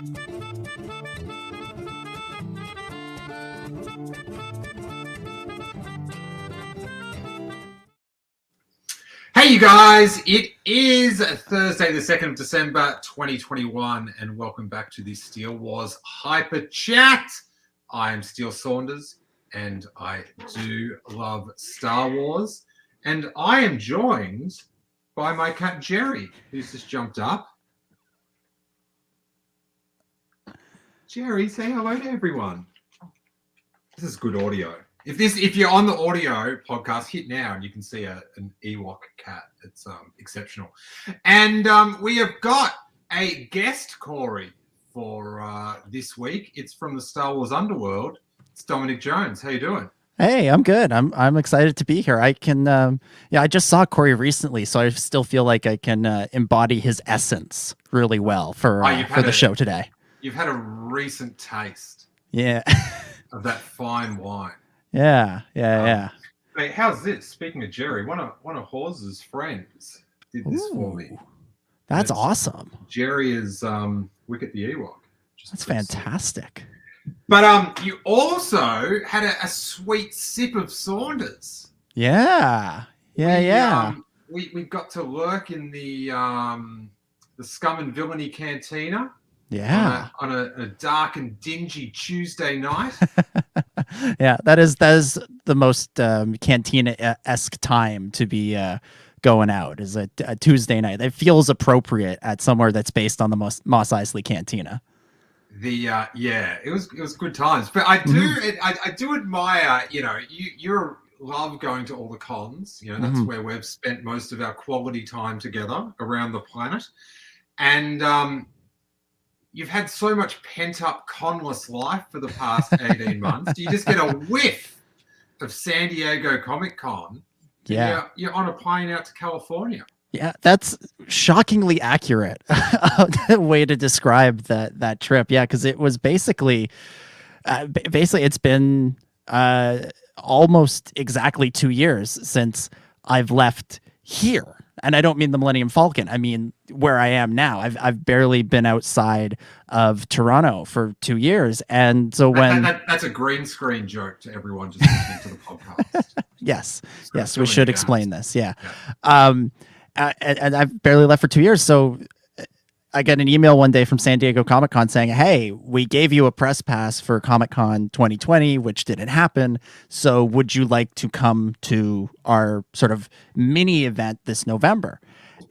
Hey, you guys, it is Thursday, the 2nd of December, 2021, and welcome back to the Steele Wars Hyperchat. I am Steele Saunders, and I do love Star Wars, and I am joined by my cat, Jerry, who's just jumped up. Jerry, say hello to everyone. This is good audio. If you're on the audio podcast, hit now and you can see an Ewok cat. It's exceptional. And we have got a guest, Corey, for this week. It's from the Star Wars Underworld. It's Dominic Jones. How you doing? Hey, I'm good. I'm excited to be here. I can I just saw Corey recently, so I still feel like I can embody his essence really well for the show today. You've had a recent taste. Yeah. of that fine wine. Yeah. Hey, how's this? Speaking of Jerry, one of Hawes's friends did this for me. That's awesome. Jerry is Wicket the Ewok. That's fantastic. But you also had a sweet sip of Saunders. Yeah. We got to lurk in the Scum and Villainy Cantina. Yeah. On a dark and dingy Tuesday night. Yeah, that is the most cantina-esque time to be going out, is a Tuesday night. It feels appropriate at somewhere that's based on the Mos Eisley Cantina. It was good times. But I do admire, you love going to all the cons. That's where we've spent most of our quality time together around the planet. And you've had so much pent-up conless life for the past 18 months. You just get a whiff of San Diego Comic-Con. Yeah. You're on a plane out to California. Yeah, that's shockingly accurate way to describe that trip. Yeah, because it was basically it's been almost exactly 2 years since I've left here. And I don't mean the Millennium Falcon. I mean where I am now. I've barely been outside of Toronto for 2 years, and so that's a green screen joke to everyone just listening to the podcast. Yes, we should explain this. Yeah. And I've barely left for 2 years, so I got an email one day from San Diego Comic-Con saying, hey, we gave you a press pass for Comic-Con 2020, which didn't happen. So would you like to come to our sort of mini event this November?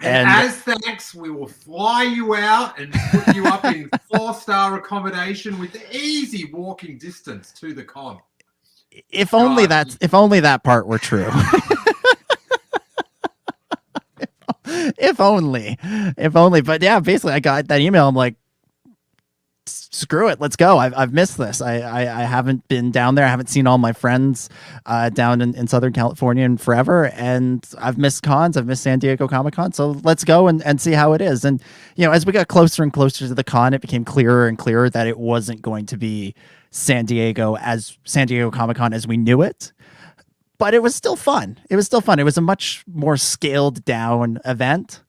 And as thanks, we will fly you out and put you up in 4-star accommodation with easy walking distance to the con. If only that part were true. If only. But yeah, basically I got that email. I'm like, screw it, let's go. I've missed this. I haven't been down there. I haven't seen all my friends down in Southern California in forever, and I've missed cons. I've missed San Diego Comic-Con. So let's go and see how it is. And as we got closer and closer to the con, it became clearer and clearer that it wasn't going to be San Diego Comic-Con as we knew it. But it was still fun. It was a much more scaled down event.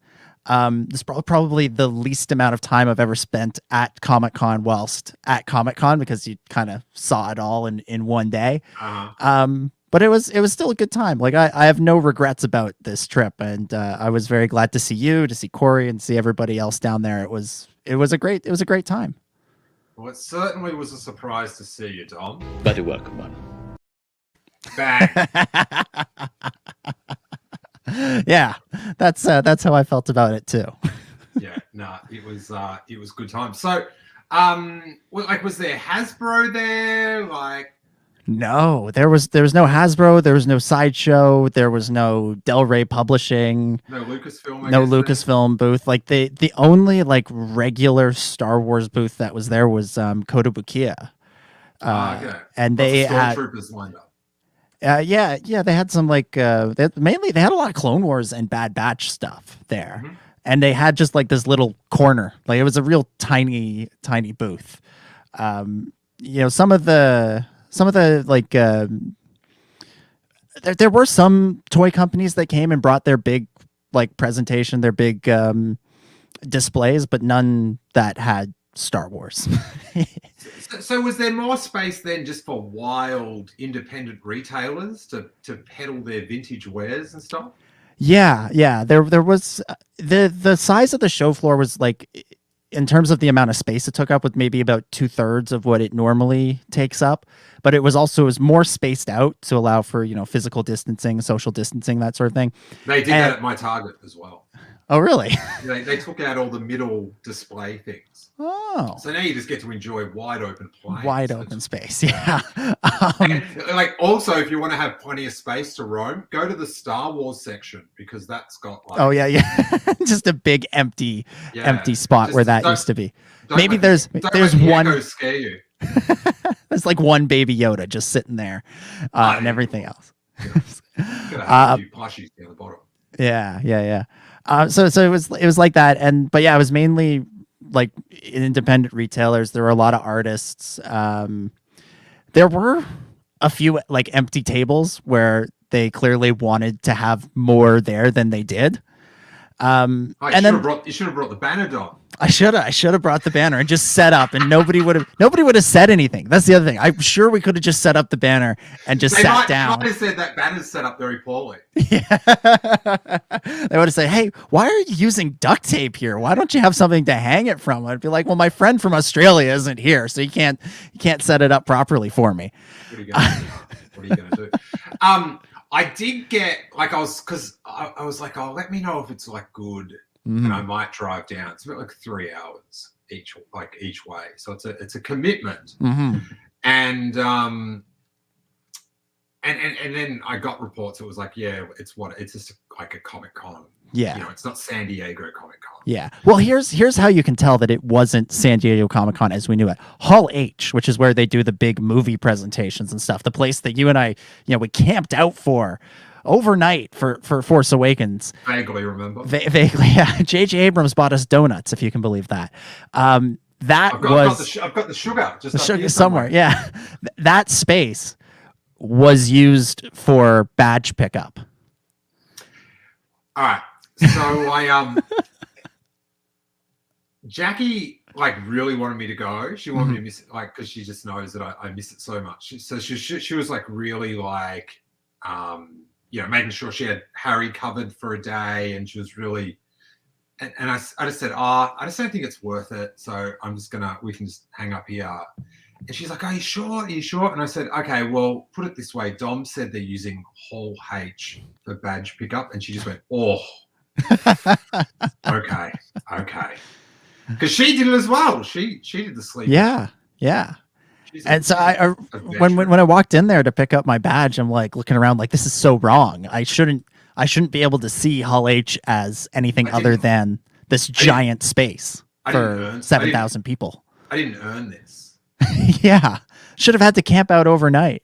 This is probably the least amount of time I've ever spent at Comic-Con whilst at Comic-Con, because you kind of saw it all in one day. But it was still a good time. Like I have no regrets about this trip, and I was very glad to see you, to see Corey, and see everybody else down there. It was a great time. Well, it certainly was a surprise to see you, Dom. But you're welcome, man. Bang. Yeah, that's how I felt about it too. Yeah, no, it was good time. So, was there Hasbro there? No, there was no Hasbro, there was no Sideshow, there was no Del Rey Publishing, no Lucasfilm, Lucasfilm booth. Like the only regular Star Wars booth that was there was Kotobukiya. Okay. And they had Stormtroopers lined up. Yeah, they had some they had a lot of Clone Wars and Bad Batch stuff there. Mm-hmm. And they had just this little corner. It was a real tiny booth. Some of the there were some toy companies that came and brought their big presentation, their big displays, but none that had Star Wars. So was there more space then just for wild independent retailers to peddle their vintage wares and stuff? Yeah. There was the size of the show floor was like, in terms of the amount of space it took up, with maybe about 2/3 of what it normally takes up. But it was more spaced out to allow for, physical distancing, social distancing, that sort of thing. They did that at my Target as well. Oh, really? They took out all the middle display things. Oh. So now you just get to enjoy wide open play. Wide open space, yeah. And, like, also, if you want to have plenty of space to roam, go to the Star Wars section, because that's got like... Oh, yeah. Just a big empty spot where that used to be. Maybe there's one... scare you. There's like one Baby Yoda just sitting there, and everything else. A few plushies down the bottom. Yeah. So it was like that, but yeah, it was mainly like independent retailers. There were a lot of artists. There were a few like empty tables where they clearly wanted to have more there than they did. You should have brought the banner, Dom. I should have brought the banner and just set up, and nobody would have said anything. That's the other thing. I'm sure we could have just set up the banner and just sat down. They said that banner's set up very poorly. Yeah. They would have said, "Hey, why are you using duct tape here? Why don't you have something to hang it from?" I'd be like, "Well, my friend from Australia isn't here, so you can't set it up properly for me." What are you gonna do? I did get like I was like, oh, let me know if it's like good, and I might drive down. It's about like 3 hours each way, so it's a commitment. And then I got reports. It was like, yeah, it's just like a Comic-Con. Yeah, it's not San Diego Comic-Con. Yeah. Well, here's how you can tell that it wasn't San Diego Comic-Con as we knew it. Hall H, which is where they do the big movie presentations and stuff. The place that you and I, we camped out for overnight for Force Awakens. Vaguely remember. Vaguely, yeah. J.J. Abrams bought us donuts, if you can believe that. I've got the sugar just the sugar somewhere. Yeah, that space was used for badge pickup. All right. So Jackie like really wanted me to go. She wanted me to miss it, like, because she just knows that I miss it so much. She was like really like making sure she had Harry covered for a day, and she was really and I just said, I just don't think it's worth it. So we can just hang up here. And she's like, are you sure? And I said, okay, well, put it this way. Dom said they're using Hall H for badge pickup, and she just went, oh. okay, because she did it as well. She did the sleep. Yeah. And so when I walked in there to pick up my badge, I'm like looking around like, this is so wrong. I shouldn't be able to see Hall H as anything other than this giant space for 7,000 people. I didn't earn this. Yeah, should have had to camp out overnight.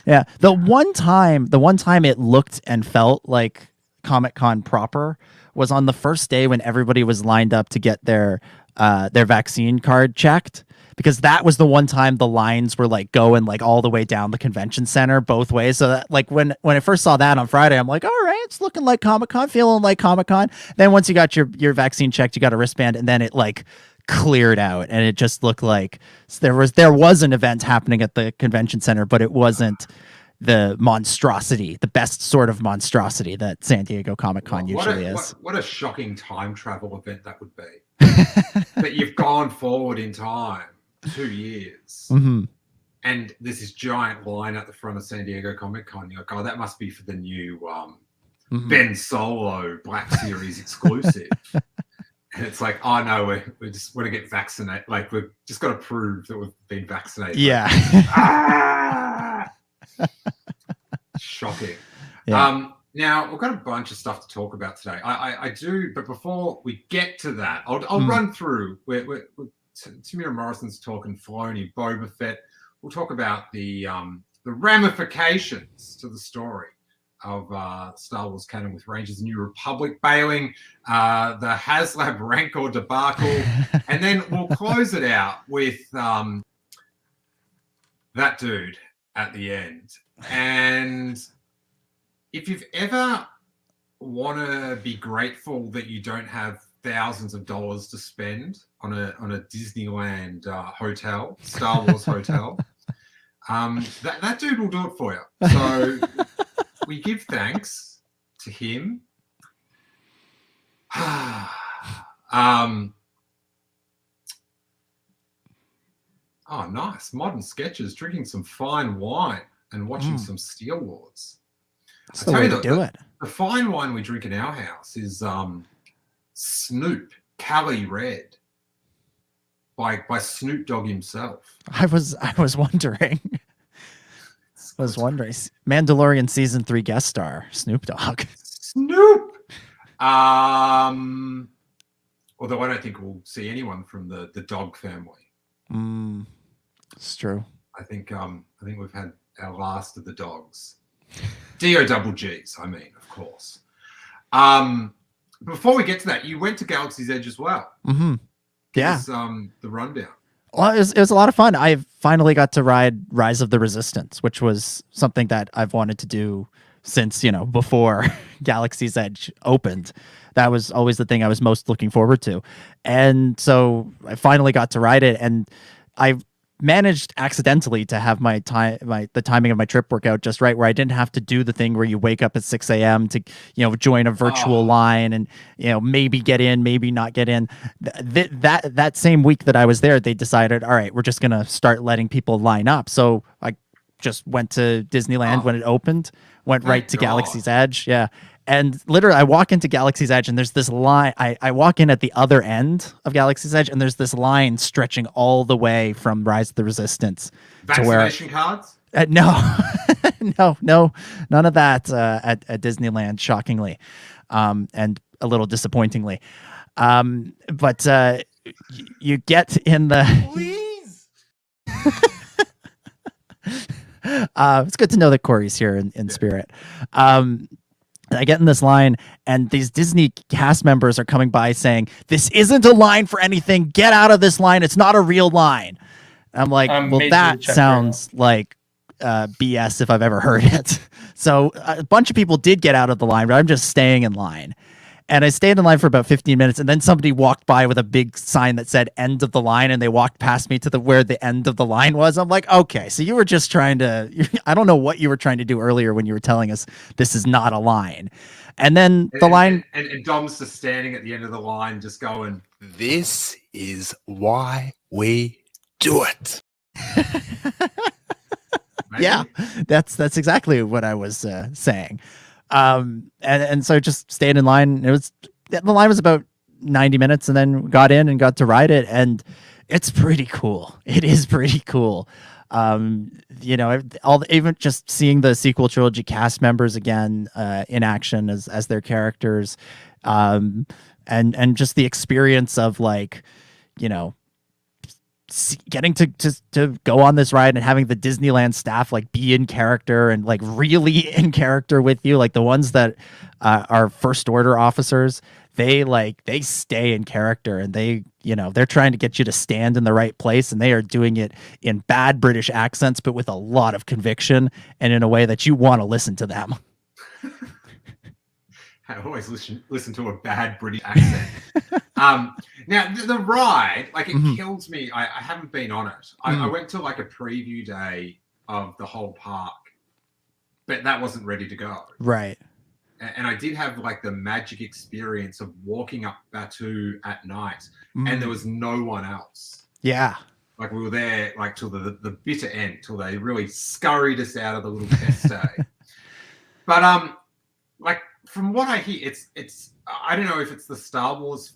Yeah, the one time it looked and felt like Comic-Con proper was on the first day when everybody was lined up to get their vaccine card checked, because that was the one time the lines were like going like all the way down the convention center both ways. So that, like when I first saw that on Friday, I'm like, all right, it's looking like Comic-Con, feeling like Comic-Con. Then once you got your vaccine checked, you got a wristband, and then it like cleared out, and it just looked like there was an event happening at the convention center, but it wasn't the monstrosity, the best sort of monstrosity that San Diego Comic-Con usually is. What a shocking time travel event that would be. That you've gone forward in time 2 years, and there's this giant line at the front of San Diego Comic-Con. You're like, oh, that must be for the new Ben Solo Black Series exclusive. And it's like, oh no, we just want to get vaccinated. Like, we've just got to prove that we've been vaccinated. Yeah. Shocking. Yeah. Now we've got a bunch of stuff to talk about today. I do, but before we get to that, I'll run through. Tamira Morrison's talking Filoni, Boba Fett. We'll talk about the ramifications to the story of Star Wars canon with Rangers of the New Republic bailing, the HasLab Rancor debacle, and then we'll close it out with that dude at the end. And if you've ever want to be grateful that you don't have thousands of dollars to spend on a Disneyland hotel, Star Wars hotel. That dude will do it for you. So we give thanks to him. Oh, nice. Modern Sketches, drinking some fine wine and watching some Steele Lords. That's the way to do it. The fine wine we drink in our house is Snoop Cali Red by Snoop Dogg himself. I was wondering. Mandalorian season 3 guest star Snoop Dogg. Snoop. Although I don't think we'll see anyone from the Dog family. It's true. I think we've had our last of the dogs. D-O-double-Gs, I mean, of course. Before we get to that, you went to Galaxy's Edge as well. Mm-hmm. Yeah. Give us, the rundown. Well, it was a lot of fun. I finally got to ride Rise of the Resistance, which was something that I've wanted to do since, before Galaxy's Edge opened. That was always the thing I was most looking forward to. And so I finally got to ride it, and I managed accidentally to have the timing of my trip work out just right, where I didn't have to do the thing where you wake up at 6 a.m. to, join a virtual line and, maybe get in, maybe not get in. That same week that I was there, they decided, all right, we're just going to start letting people line up. So I just went to Disneyland when it opened, went right to Galaxy's Edge. Yeah. And literally, I walk into Galaxy's Edge, and there's this line. I walk in at the other end of Galaxy's Edge, and there's this line stretching all the way from Rise of the Resistance Vaccination cards? No, no, none of that at Disneyland, shockingly, and a little disappointingly. But you get in the. Please. It's good to know that Corey's here in spirit. I get in this line, and these Disney cast members are coming by saying, "This isn't a line for anything. Get out of this line. It's not a real line." I'm like, well, that sounds like BS if I've ever heard it. So a bunch of people did get out of the line, but I'm just staying in line. And I stayed in line for about 15 minutes, and then somebody walked by with a big sign that said "end of the line," and they walked past me to where the end of the line was. I'm like, okay, so you were just trying to, I don't know what you were trying to do earlier when you were telling us this is not a line. And then the line... And Dom's just standing at the end of the line just going, "This is why we do it." Yeah, that's exactly what I was saying. And so just stayed in line. The line was about 90 minutes, and then got in and got to ride it, and it's pretty cool. It is pretty cool. Even just seeing the sequel trilogy cast members again in action as their characters, and just the experience of getting to go on this ride and having the Disneyland staff be in character and really in character with you, the ones that are first order officers, they stay in character, and they're trying to get you to stand in the right place, and they are doing it in bad British accents but with a lot of conviction and in a way that you want to listen to them. I always listen to a bad British accent. Now the ride, it kills me. I haven't been on it. I went to a preview day of the whole park, but that wasn't ready to go. Right. And I did have the magic experience of walking up Batu at night, and there was no one else. Yeah. We were there till the bitter end, till they really scurried us out of the little test day. But from what I hear, it's I don't know if it's the Star Wars,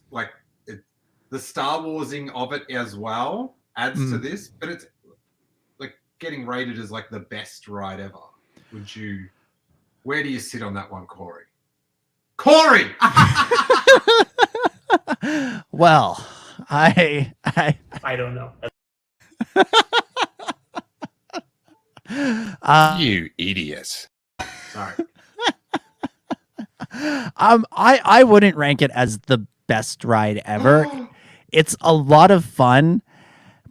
the Star Warsing of it as well adds to this, but it's getting rated as the best ride ever. Where do you sit on that one, Corey? Corey! Well, I don't know. You idiot. Sorry. I wouldn't rank it as the best ride ever. It's a lot of fun,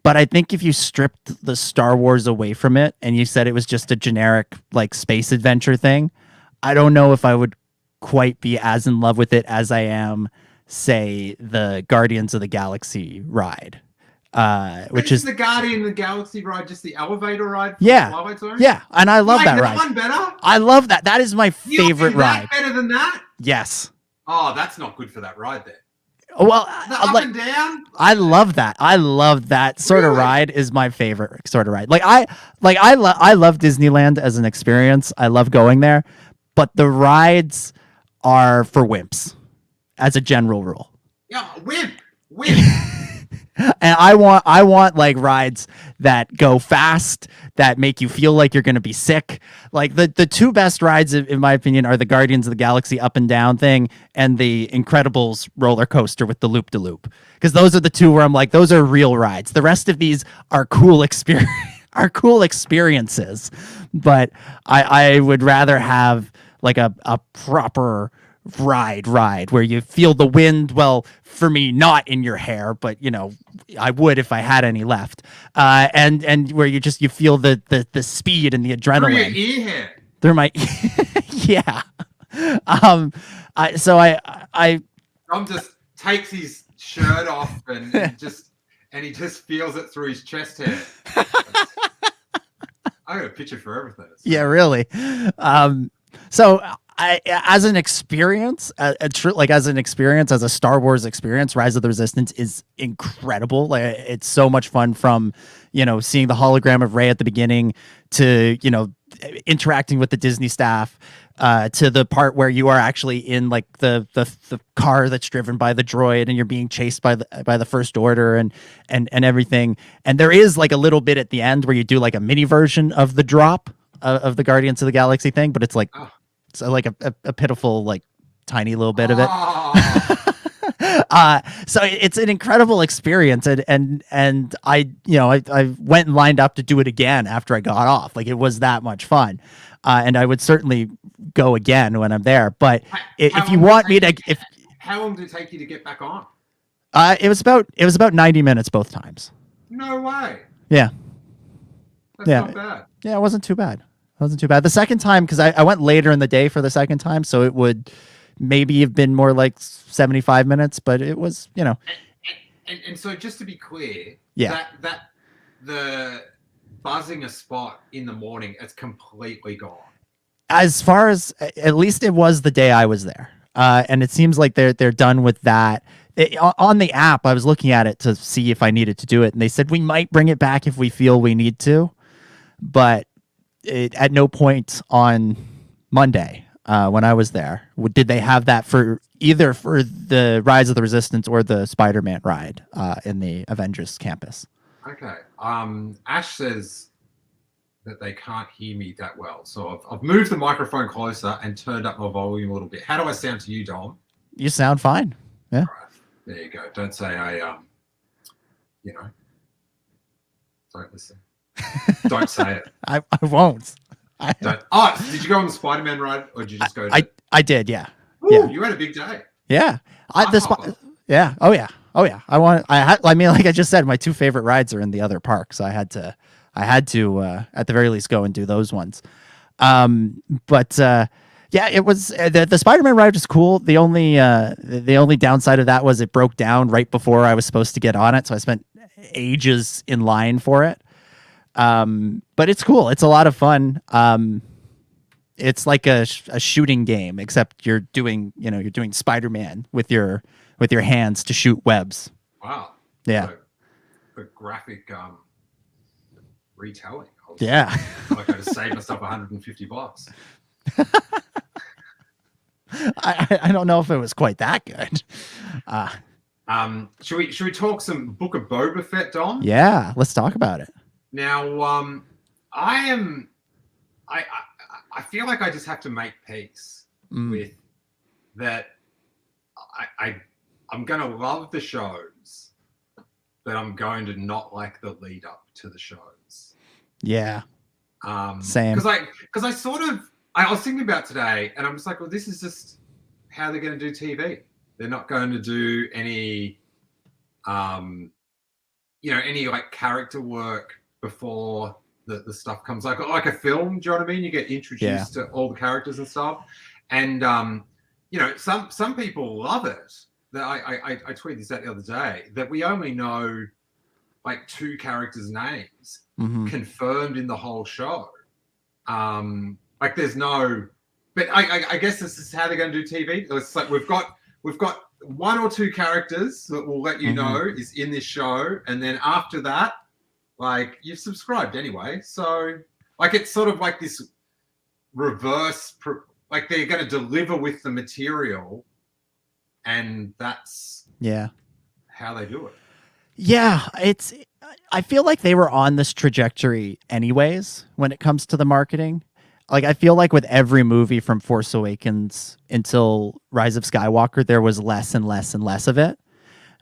but I think if you stripped the Star Wars away from it and you said it was just a generic space adventure thing, I don't know if I would quite be as in love with it as I am, say the Guardians of the Galaxy ride, which is the Guardian of the Galaxy ride, just the elevator ride. From yeah, Twilight Zone? yeah, and I love that ride. One better? I love that. That is my favorite ride. Better than that? Yes. Oh, that's not good for that ride then. Well, up and down. I love that. I love that sort of ride. Is my favorite sort of ride. I love Disneyland as an experience. I love going there, but the rides are for wimps, as a general rule. Yeah, wimp. And I want like rides that go fast, that make you feel like you're going to be sick. Like the two best rides, in my opinion, are the Guardians of the Galaxy up and down thing and the Incredibles roller coaster with the loop de loop. Because those are the two where I'm like, those are real rides. The rest of these are cool experiences. But I would rather have like a proper ride where you feel the wind, well, for me, not in your hair, but I would if I had any left, and where you feel the speed and the adrenaline through your ear hair. Through my yeah. Tom just takes his shirt off and he just feels it through his chest hair. I got a picture for everything. Yeah, really. So as an experience, as a Star Wars experience, Rise of the Resistance is incredible. Like, it's so much fun, from seeing the hologram of Rey at the beginning to interacting with the Disney staff, to the part where you are actually in like the car that's driven by the droid and you're being chased by the First Order and everything. And there is like a little bit at the end where you do like a mini version of the drop of the Guardians of the Galaxy thing, but it's like it's like a pitiful, like, tiny little bit of it. So it's an incredible experience, and I went and lined up to do it again after I got off. Like, it was that much fun, and I would certainly go again when I'm there. But if you want me to, how long did it take you to get back on? It was about 90 minutes both times. No way. Yeah. That's not bad. Yeah, it wasn't too bad. The second time, because I went later in the day for the second time, so it would maybe have been more like 75 minutes, but it was, And so just to be clear, yeah, that the buzzing a spot in the morning is completely gone. As far as, at least it was the day I was there. And it seems like they're done with that. On the app, I was looking at it to see if I needed to do it, and they said we might bring it back if we feel we need to, but at no point on Monday when I was there did they have that for either for the Rise of the Resistance or the Spider-Man ride in the Avengers campus. Okay. Ash says that they can't hear me that well, so I've moved the microphone closer and turned up my volume a little bit. How do I sound to you, Dom? You sound fine. Yeah. Right. There you go. Don't say don't listen. Don't say it. I won't. Did you go on the Spider-Man ride, or did you just go? I did. Yeah. Ooh, yeah. You had a big day. Yeah. Yeah. Oh yeah. I mean, like I just said, my two favorite rides are in the other park, so I had to at the very least go and do those ones. Yeah, it was the Spider-Man ride was cool. The only downside of that was it broke down right before I was supposed to get on it, so I spent ages in line for it. But it's cool. It's a lot of fun. It's like a shooting game, except you're doing Spider-Man with your hands to shoot webs. Wow. Yeah. A graphic retelling. Yeah. I got to save myself $150. I don't know if it was quite that good. Should we talk some Book of Boba Fett, Dom? Yeah, let's talk about it. Now, I feel like I just have to make peace with that. I'm going to love the shows, but I'm going to not like the lead up to the shows. Yeah. Same. Because I sort of, I was thinking about today, and I'm just like, well, this is just how they're going to do TV. They're not going to do any, any like character work before the stuff comes, like a film. Do you know what I mean? You get introduced to all the characters and stuff, and some people love it, that I tweeted this out the other day, that we only know like 2 characters' names confirmed in the whole show. Like there's no, but I guess this is how they're going to do TV. It's like we've got 1 or 2 characters that will let you know is in this show, and then after that, like you've subscribed anyway. So like it's sort of like this reverse, like they're going to deliver with the material, and that's how they do it. Yeah, I feel like they were on this trajectory anyways when it comes to the marketing. Like I feel like with every movie from Force Awakens until Rise of Skywalker, there was less and less and less of it.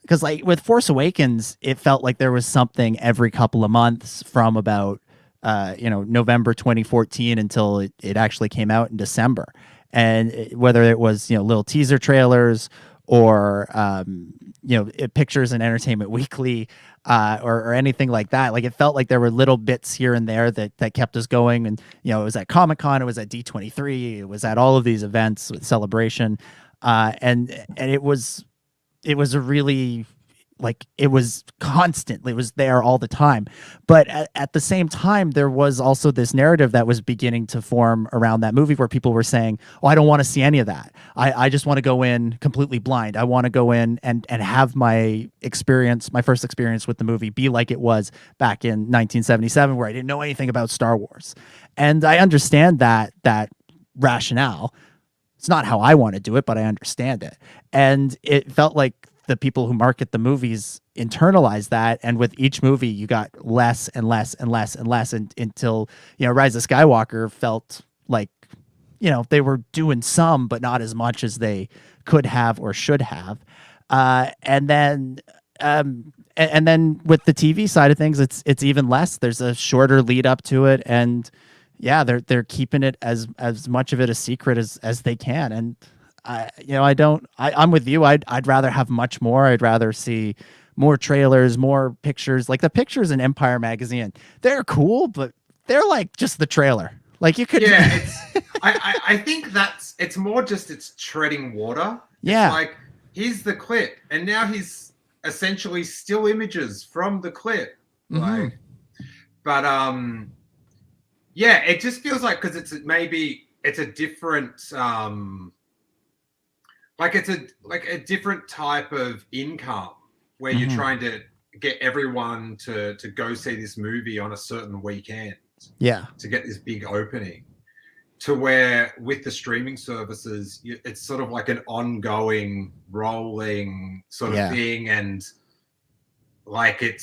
Because like with Force Awakens, it felt like there was something every couple of months from about November 2014 until it actually came out in December. And whether it was little teaser trailers or pictures in Entertainment Weekly or anything like that, like it felt like there were little bits here and there that kept us going. And it was at Comic-Con, it was at D23, it was at all of these events with Celebration, and it was a really, like, it was constantly, it was there all the time. But at the same time, there was also this narrative that was beginning to form around that movie where people were saying, oh, I don't want to see any of that. I just want to go in completely blind. I want to go in and have my first experience with the movie be like it was back in 1977, where I didn't know anything about Star Wars. And I understand that rationale. It's not how I want to do it, but I understand it. And it felt like the people who market the movies internalize that, and with each movie you got less and less and less and less until Rise of Skywalker felt like they were doing some but not as much as they could have or should have, and then with the TV side of things, it's even less. There's a shorter lead up to it, and they're keeping it as much of it a secret as they can. And I'm with you. I'd rather have much more. I'd rather see more trailers, more pictures. Like the pictures in Empire magazine, they're cool, but they're like just the trailer. Like you could. Yeah, I think it's more just it's treading water. Yeah. It's like here's the clip, and now he's essentially still images from the clip. Like, but it just feels like because it's a different like it's a different type of income where you're trying to get everyone to go see this movie on a certain weekend. Yeah. To get this big opening, to where with the streaming services, it's sort of like an ongoing, rolling sort of thing, and like it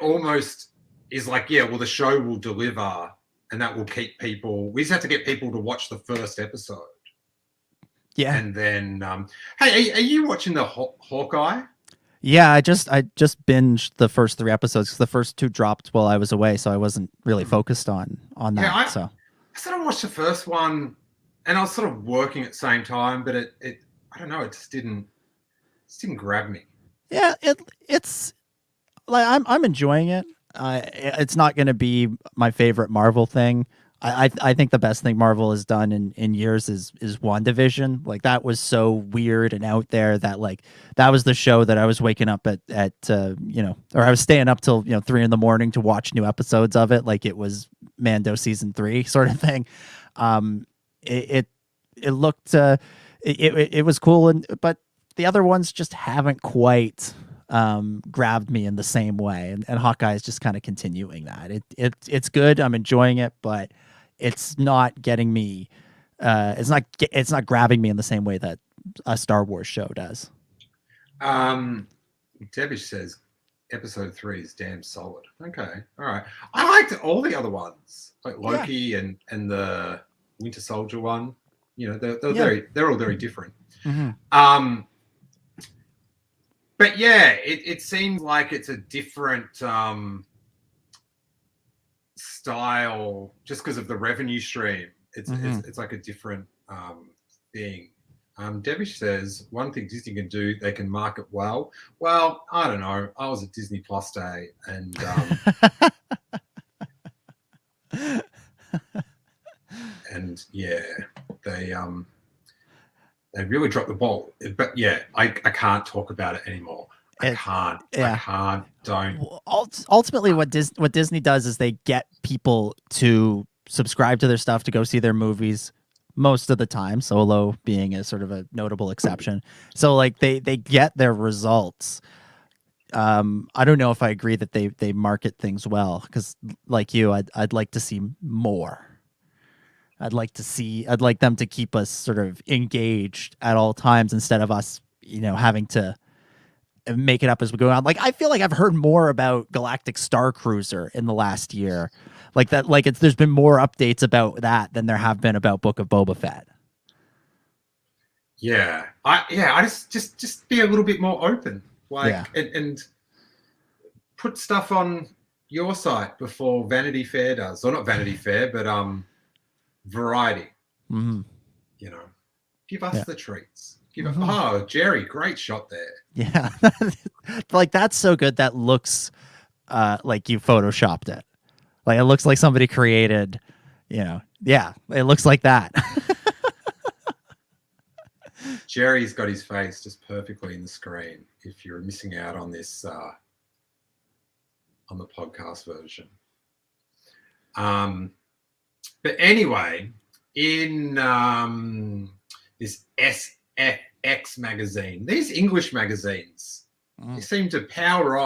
almost is like, the show will deliver, and that will keep people. We just have to get people to watch the first episode. Yeah, and then, hey, are you watching the Hawkeye? Yeah, I just binged the first 3 episodes because the first 2 dropped while I was away, so I wasn't really focused on that. Yeah, I sort of watched the first one, and I was sort of working at the same time, but it I don't know, it just didn't grab me. Yeah, it's like I'm enjoying it. It's not going to be my favorite Marvel thing. I think the best thing Marvel has done in years is WandaVision. Like that was so weird and out there that like that was the show that I was waking up at or I was staying up till 3 a.m. to watch new episodes of it, like it was Mando season 3 sort of thing. It looked it was cool, but the other ones just haven't quite grabbed me in the same way, and Hawkeye is just kind of continuing that. It's good. I'm enjoying it, but it's not getting me. It's not grabbing me in the same way that a Star Wars show does. Debish says episode 3 is damn solid. Okay, all right. I liked all the other ones, like Loki and the Winter Soldier one. They're all very different. Mm-hmm. But it seems like it's a different style just because of the revenue stream. It's like a different thing. Devish says one thing Disney can do, they can market well. Well, I don't know. I was at Disney Plus Day, and and they They really dropped the ball. But yeah, I can't talk about it anymore. I can't. Yeah. I can't. Don't. Ultimately, what Disney does is they get people to subscribe to their stuff, to go see their movies most of the time, Solo being a sort of a notable exception. So like they get their results. I don't know if I agree that they market things well, because like you, I'd like to see more. I'd like them to keep us sort of engaged at all times, instead of us, having to make it up as we go on. Like, I feel like I've heard more about Galactic Starcruiser in the last year, like that. Like, there's been more updates about that than there have been about Book of Boba Fett. Yeah, I just be a little bit more open, like, and put stuff on your site before Vanity Fair does, or not Vanity Fair, but Variety. Mm-hmm. Give us the treats. Give us. Oh, Jerry, great shot there. Yeah, like, that's so good. That looks like you photoshopped it. Like, it looks like somebody created. Yeah, it looks like that. Jerry's got his face just perfectly in the screen. If you're missing out on this, on the podcast version. But anyway, in this SFX magazine, these English magazines, they seem to power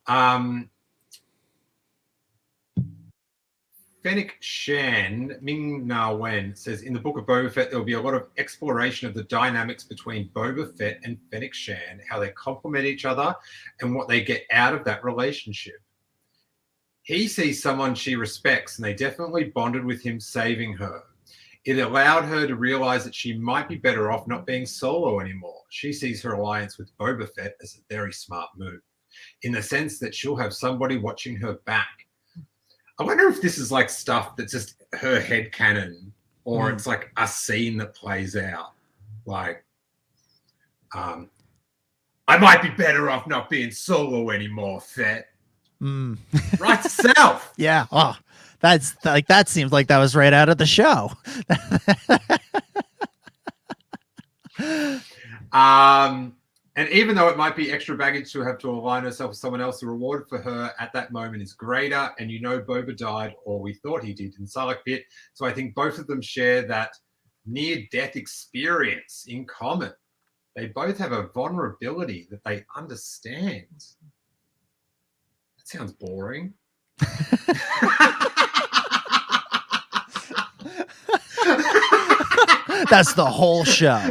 on. Fennec Shan Ming Na Wen says, in the Book of Boba Fett, there will be a lot of exploration of the dynamics between Boba Fett and Fennec Shan, how they complement each other and what they get out of that relationship. He sees someone she respects, and they definitely bonded with him saving her. It allowed her to realize that she might be better off not being Solo anymore. She sees her alliance with Boba Fett as a very smart move, in the sense that she'll have somebody watching her back. I wonder if this is like stuff that's just her head canon, or it's like a scene that plays out. Like, I might be better off not being Solo anymore, Fett. Right to self. Yeah. Oh, that's like, that seems like that was right out of the show. And even though it might be extra baggage to have to align herself with someone else, the reward for her at that moment is greater. And Boba died, or we thought he did, in Sarlacc pit. So I think both of them share that near-death experience in common. They both have a vulnerability that they understand. That sounds boring. That's the whole show.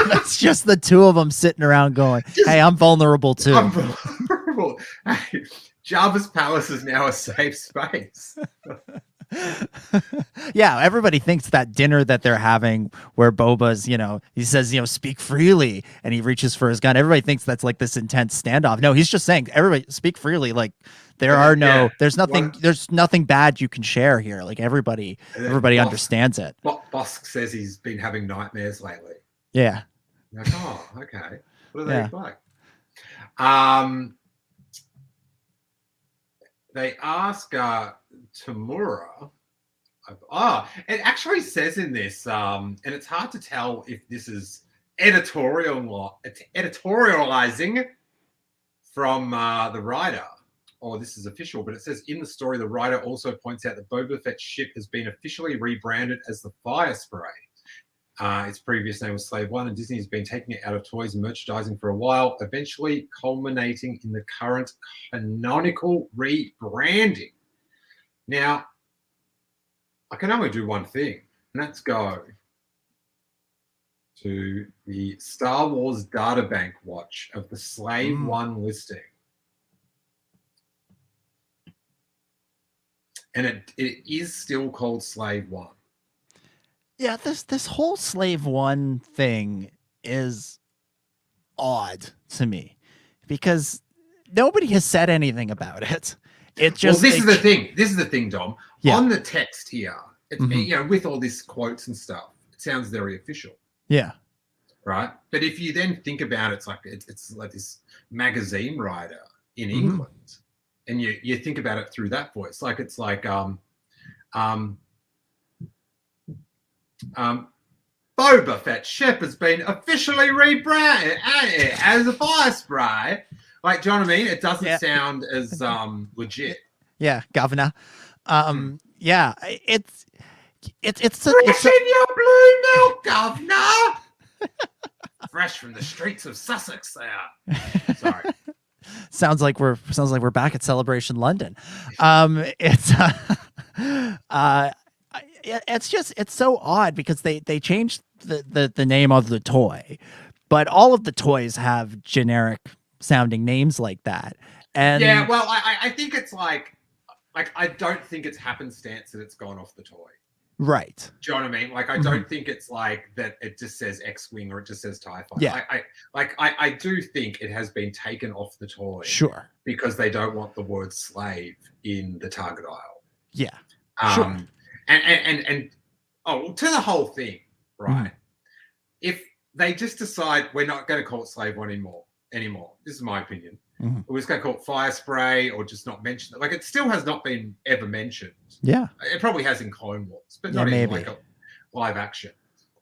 That's just the two of them sitting around going, hey, I'm vulnerable too. I'm vulnerable. Hey, Jabba's palace is now a safe space. Yeah, everybody thinks that dinner that they're having, where Boba's, he says, speak freely, and he reaches for his gun. Everybody thinks that's like this intense standoff. No, he's just saying, everybody speak freely. Like, there's nothing bad you can share here. Like, everybody understands it. Bosk says he's been having nightmares lately. Yeah. Like, oh, okay. What are they like? They ask Tamura. It actually says in this, and it's hard to tell if this is editorializing from the writer, or this is official, but it says in the story, the writer also points out that Boba Fett's ship has been officially rebranded as the Fire Spray. Its previous name was Slave One, and Disney has been taking it out of toys and merchandising for a while, eventually culminating in the current canonical rebranding. Now, I can only do one thing, and that's go to the Star Wars Databank watch of the Slave One listing. And it is still called Slave One. Yeah, this whole Slave One thing is odd to me, because nobody has said anything about it. It just this is the thing. This is the thing, Dom. Yeah. On the text here, it's, with all these quotes and stuff, it sounds very official. Yeah. Right. But if you then think about it, it's like this magazine writer in England, and you think about it through that voice, like it's like Boba Boba Fett ship has been officially rebranded as a fire spray. Like, do you know what I mean? It doesn't sound as legit. Yeah, governor. Yeah, it's Fresh in your blue milk, governor. Fresh from the streets of Sussex. There. Sorry. Sounds like we're back at Celebration London. It's it's so odd because they changed the name of the toy, but all of the toys have generic sounding names like that. And yeah, well, I think it's like I don't think it's happenstance that it's gone off the toy. Right. Do you know what I mean? Like, I don't think it's like that it just says X-Wing or it just says TIE Fighter. Yeah. I do think it has been taken off the toy. Sure. Because they don't want the word slave in the target aisle. Yeah. Sure. And to the whole thing, right? If they just decide we're not going to call it slave one anymore, this is my opinion. We're just going to call it fire spray or just not mention it. Like, it still has not been ever mentioned. Yeah. It probably has in Clone Wars, but not in like a live action.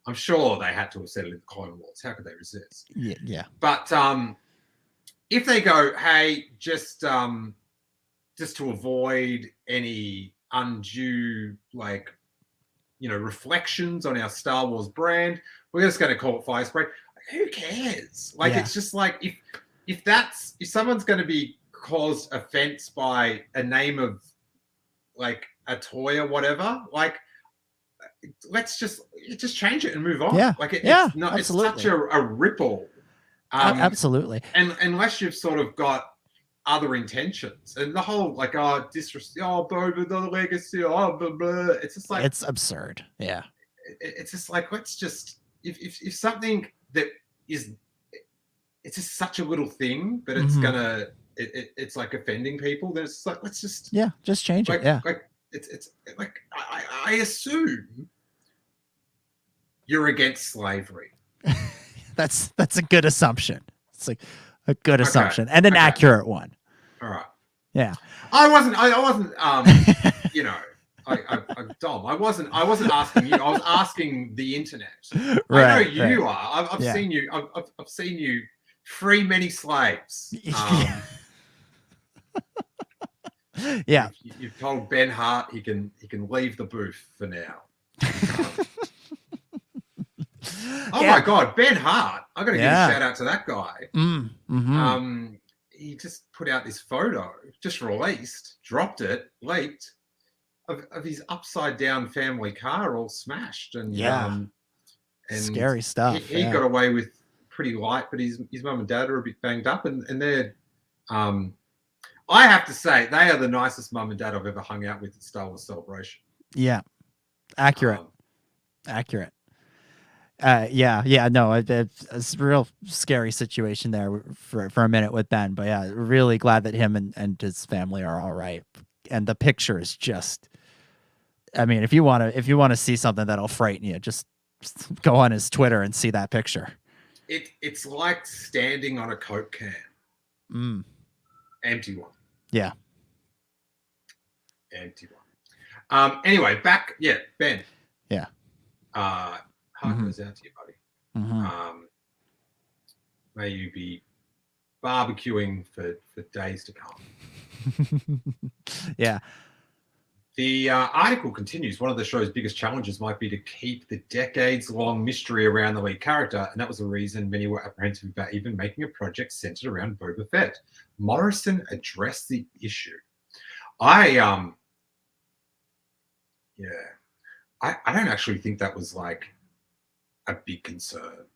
I'm sure they had to have said it in Clone Wars. How could they resist? Yeah. But if they go, hey, just to avoid any undue, like, reflections on our Star Wars brand, we're just going to call it fire spray. Who cares? Like, it's just like, if someone's going to be caused offense by a name of like a toy or whatever, like, let's just change it and move on. Yeah. Like, absolutely. It's such a ripple. Absolutely. And unless you've sort of got other intentions and the whole like, disrespect, Boba, the legacy, blah, blah. It's just like, it's absurd. Yeah. It's just like, let's just, if something that is, it's just such a little thing, but it's gonna, it's like offending people. Then it's like, let's just just change it. Yeah, like it's like I assume you're against slavery. that's a good assumption. It's like a good assumption and an accurate one. All right. Yeah. I wasn't. Dom, I wasn't asking you. I was asking the internet. Right, I know you are. I've seen you. I've seen you free many slaves. Yeah. You've told Ben Hart he can leave the booth for now. My God, Ben Hart! I got to give a shout out to that guy. He just put out this photo, just released, dropped it, leaked, of his upside down family car all smashed and and scary stuff. He got away with pretty light, but his mum and dad are a bit banged up, and they're I have to say they are the nicest mum and dad I've ever hung out with at Star Wars Celebration. Yeah, accurate. No, it's a real scary situation there for a minute with Ben, but yeah, really glad that him and his family are all right. And the picture is just, I mean, if you want to see something that'll frighten you, just go on his Twitter and see that picture. It's like standing on a Coke can. Empty one. Yeah. Empty one. Anyway, back, Ben. Yeah. Heart goes out to you, buddy. May you be barbecuing for days to come. Yeah. The article continues. One of the show's biggest challenges might be to keep the decades-long mystery around the lead character, and that was the reason many were apprehensive about even making a project centered around Boba Fett. Morrison addressed the issue. I don't actually think that was like a big concern.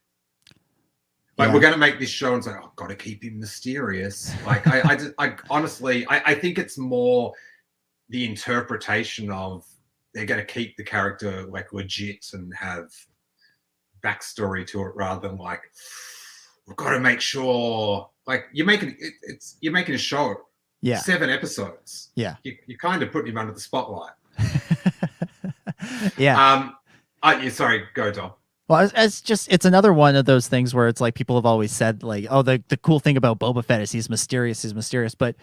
Like, we're going to make this show and say, got to keep him mysterious. Like, I honestly, I think it's more the interpretation of they're going to keep the character like legit and have backstory to it rather than like, we've got to make sure, like, you're making a show. Yeah. 7 episodes. Yeah. You kind of put him under the spotlight. Yeah. Sorry, go, Dom. Well, it's another one of those things where it's like people have always said like, oh, the cool thing about Boba Fett is he's mysterious, but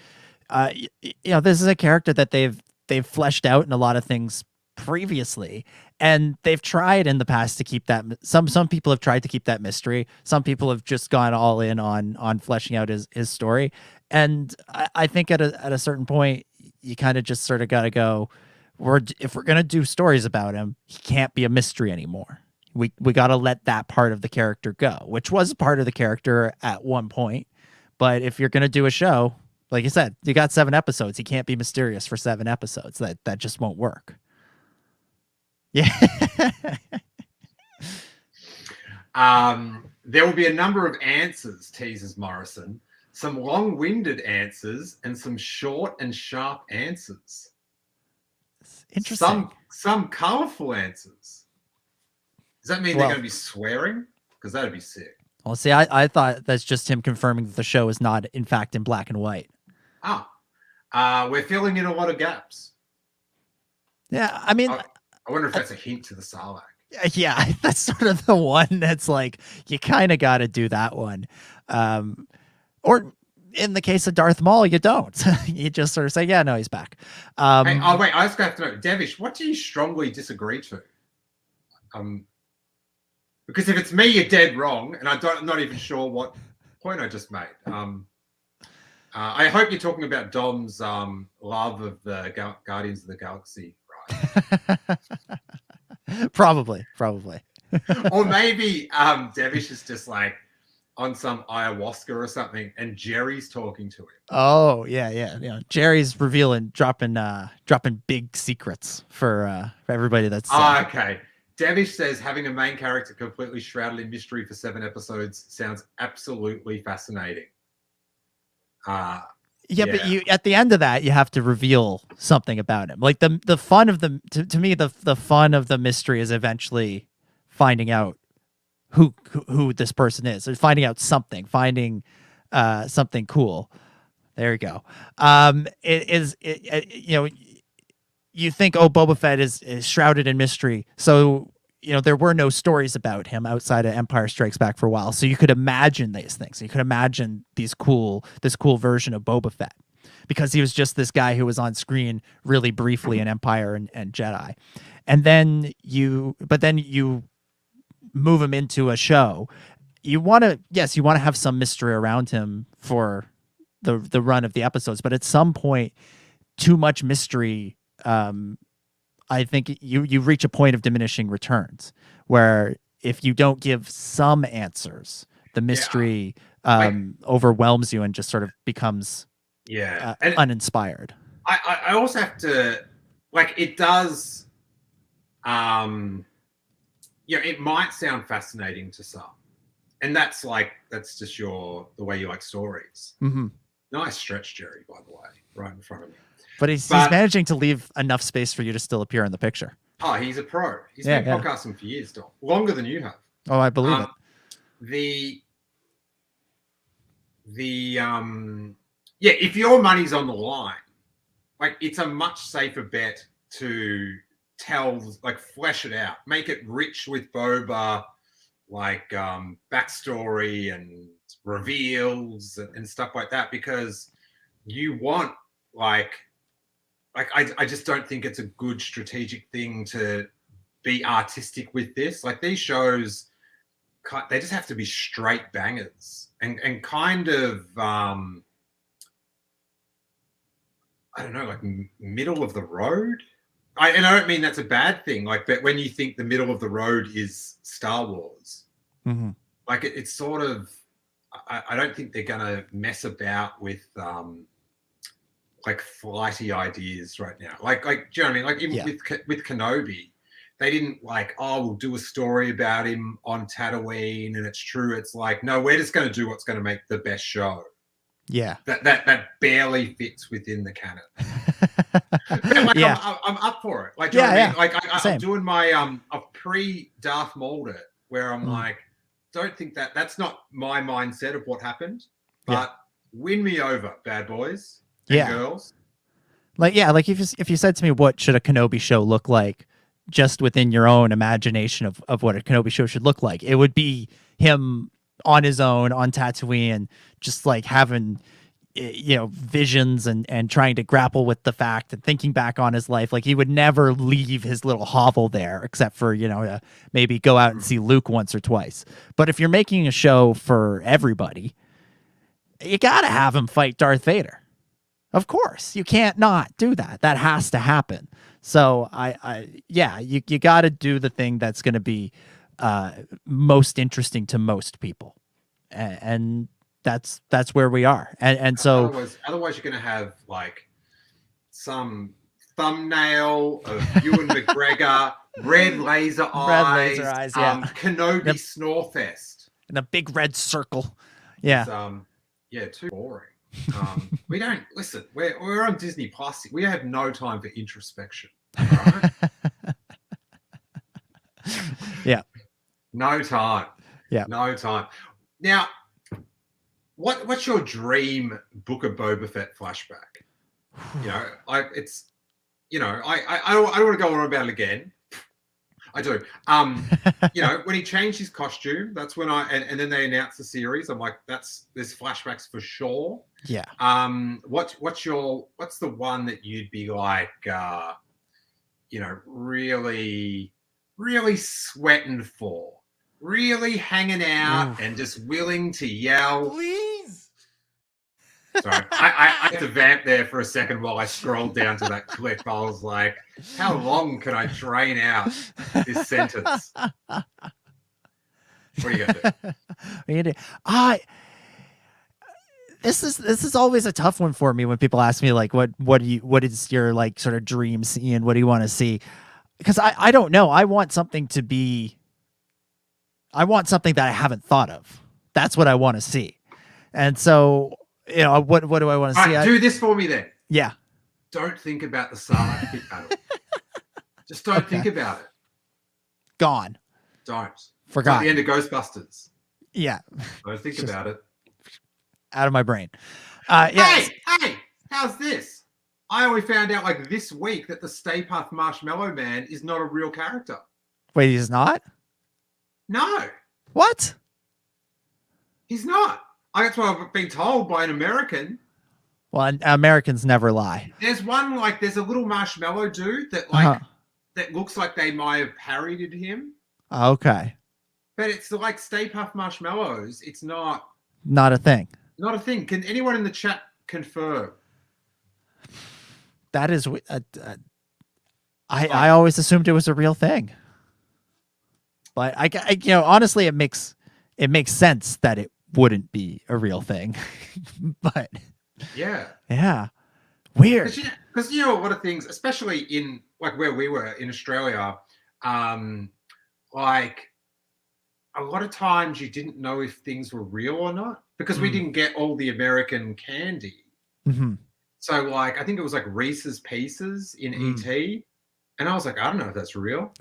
this is a character that they've fleshed out in a lot of things previously, and they've tried in the past to keep that. Some people have tried to keep that mystery. Some people have just gone all in on fleshing out his story. And I think at a certain point, you kind of just sort of got to go. If we're gonna do stories about him, he can't be a mystery anymore. We got to let that part of the character go, which was part of the character at one point. But if you're gonna do a show, like you said, you got 7 episodes. He can't be mysterious for 7 episodes. That just won't work. Yeah. There will be a number of answers, teases Morrison. Some long-winded answers and some short and sharp answers. Interesting. Some colorful answers. Does that mean they're going to be swearing? Because that'd be sick. Well, see, I thought that's just him confirming that the show is not, in fact, in black and white. We're filling in a lot of gaps. Yeah, I mean... I wonder if that's a hint to the Sarlacc. Yeah, that's sort of the one that's like, you kind of got to do that one. Or in the case of Darth Maul, you don't. You just sort of say, yeah, no, he's back. Wait, I just have to know, Devish, what do you strongly disagree to? Because if it's me, you're dead wrong, and I'm not even sure what point I just made. I hope you're talking about Dom's love of the Guardians of the Galaxy, right? Probably. Or maybe Devish is just like on some ayahuasca or something, and Jerry's talking to him. Oh yeah. Jerry's dropping big secrets for everybody that's. Okay. Devish says having a main character completely shrouded in mystery for 7 episodes sounds absolutely fascinating. Yeah, but you at the end of that you have to reveal something about him. Like the fun of to me the fun of the mystery is eventually finding out who this person is, or finding out something, finding something cool. There you go. You think, oh, Boba Fett is shrouded in mystery, so there were no stories about him outside of Empire Strikes Back for a while. So you could imagine these things. You could imagine this cool version of Boba Fett, because he was just this guy who was on screen really briefly in Empire and Jedi. And then you move him into a show. You want to have some mystery around him for the run of the episodes, but at some point, too much mystery. I think you reach a point of diminishing returns, where if you don't give some answers, the mystery overwhelms you and just sort of becomes uninspired. I also have to, like, it does, it might sound fascinating to some, and that's just the way you like stories. Mm-hmm. Nice stretch, Jerry, by the way, right in front of me. But he's managing to leave enough space for you to still appear in the picture. Oh, he's a pro. He's been podcasting for years, Dom. Longer than you have. Oh, I believe it. If your money's on the line, like, it's a much safer bet to flesh it out, make it rich with Boba, like backstory and reveals and stuff like that, because you want I just don't think it's a good strategic thing to be artistic with this. Like, these shows, they just have to be straight bangers and kind of I don't know, like middle of the road. I don't mean that's a bad thing. Like, but when you think the middle of the road is Star Wars, mm-hmm. like it's sort of. I don't think they're gonna mess about with like flighty ideas right now. Like, do you know what I mean? Like, even with Kenobi, they didn't we'll do a story about him on Tatooine, and it's true. It's like, no, we're just going to do what's going to make the best show. Yeah, that barely fits within the canon. But I'm up for it. Like, do you know what I mean? Like, I'm doing my a pre-Darth Maul it, where I'm like, don't think that's not my mindset of what happened, but win me over, bad boys. Girls. Like if you said to me, what should a Kenobi show look like, just within your own imagination of what a Kenobi show should look like, it would be him on his own on Tatooine, just like having visions and trying to grapple with the fact and thinking back on his life. Like he would never leave his little hovel there except for, maybe go out and see Luke once or twice. But if you're making a show for everybody, you got to have him fight Darth Vader. Of course, you can't not do that. That has to happen. So you got to do the thing that's going to be most interesting to most people. And that's where we are, and so otherwise you're going to have like some thumbnail of Ewan McGregor, red laser eyes, Kenobi Snorefest, and a big red circle. Yeah, too boring. We don't listen. We're on Disney Plus. We have no time for introspection. Right? Yeah, no time. Yeah, no time. Now. What's your dream Book of Boba Fett flashback? I don't want to go on about it again. I do. When he changed his costume, that's when and then they announced the series. I'm like, there's flashbacks for sure. Yeah. What's the one that you'd be like, really, really sweating for? Really hanging out and just willing to yell. Please. Sorry, I had to vamp there for a second while I scrolled down to that clip. I was like, how long can I drain out this sentence? What are you going to do? This is always a tough one for me when people ask me like, what is your like sort of dream scene? What do you want to see? Because I don't know. I want something that I haven't thought of. That's what I want to see. And so, what do I want to see? Do this for me then. Yeah. Don't think about the Sarlacc pit battle. Just don't think about it. Gone. Don't. Forgot. It's like the end of Ghostbusters. Yeah. Don't think about it. Out of my brain. Hey, how's this? I only found out like this week that the Stay Puft Marshmallow Man is not a real character. Wait, he's not? No. What? He's not. That's what I've been told by an American. Well, Americans never lie. There's there's a little marshmallow dude that that looks like they might have parodied him. Okay. But it's like Stay Puft Marshmallows. It's not a thing. Not a thing. Can anyone in the chat confirm? That is, I always assumed it was a real thing. But I honestly, it makes sense that it wouldn't be a real thing. But yeah, weird. Because a lot of things, especially in like where we were in Australia, like a lot of times you didn't know if things were real or not because we didn't get all the American candy. Mm-hmm. So like I think it was like Reese's Pieces in ET. And I was like, I don't know if that's real.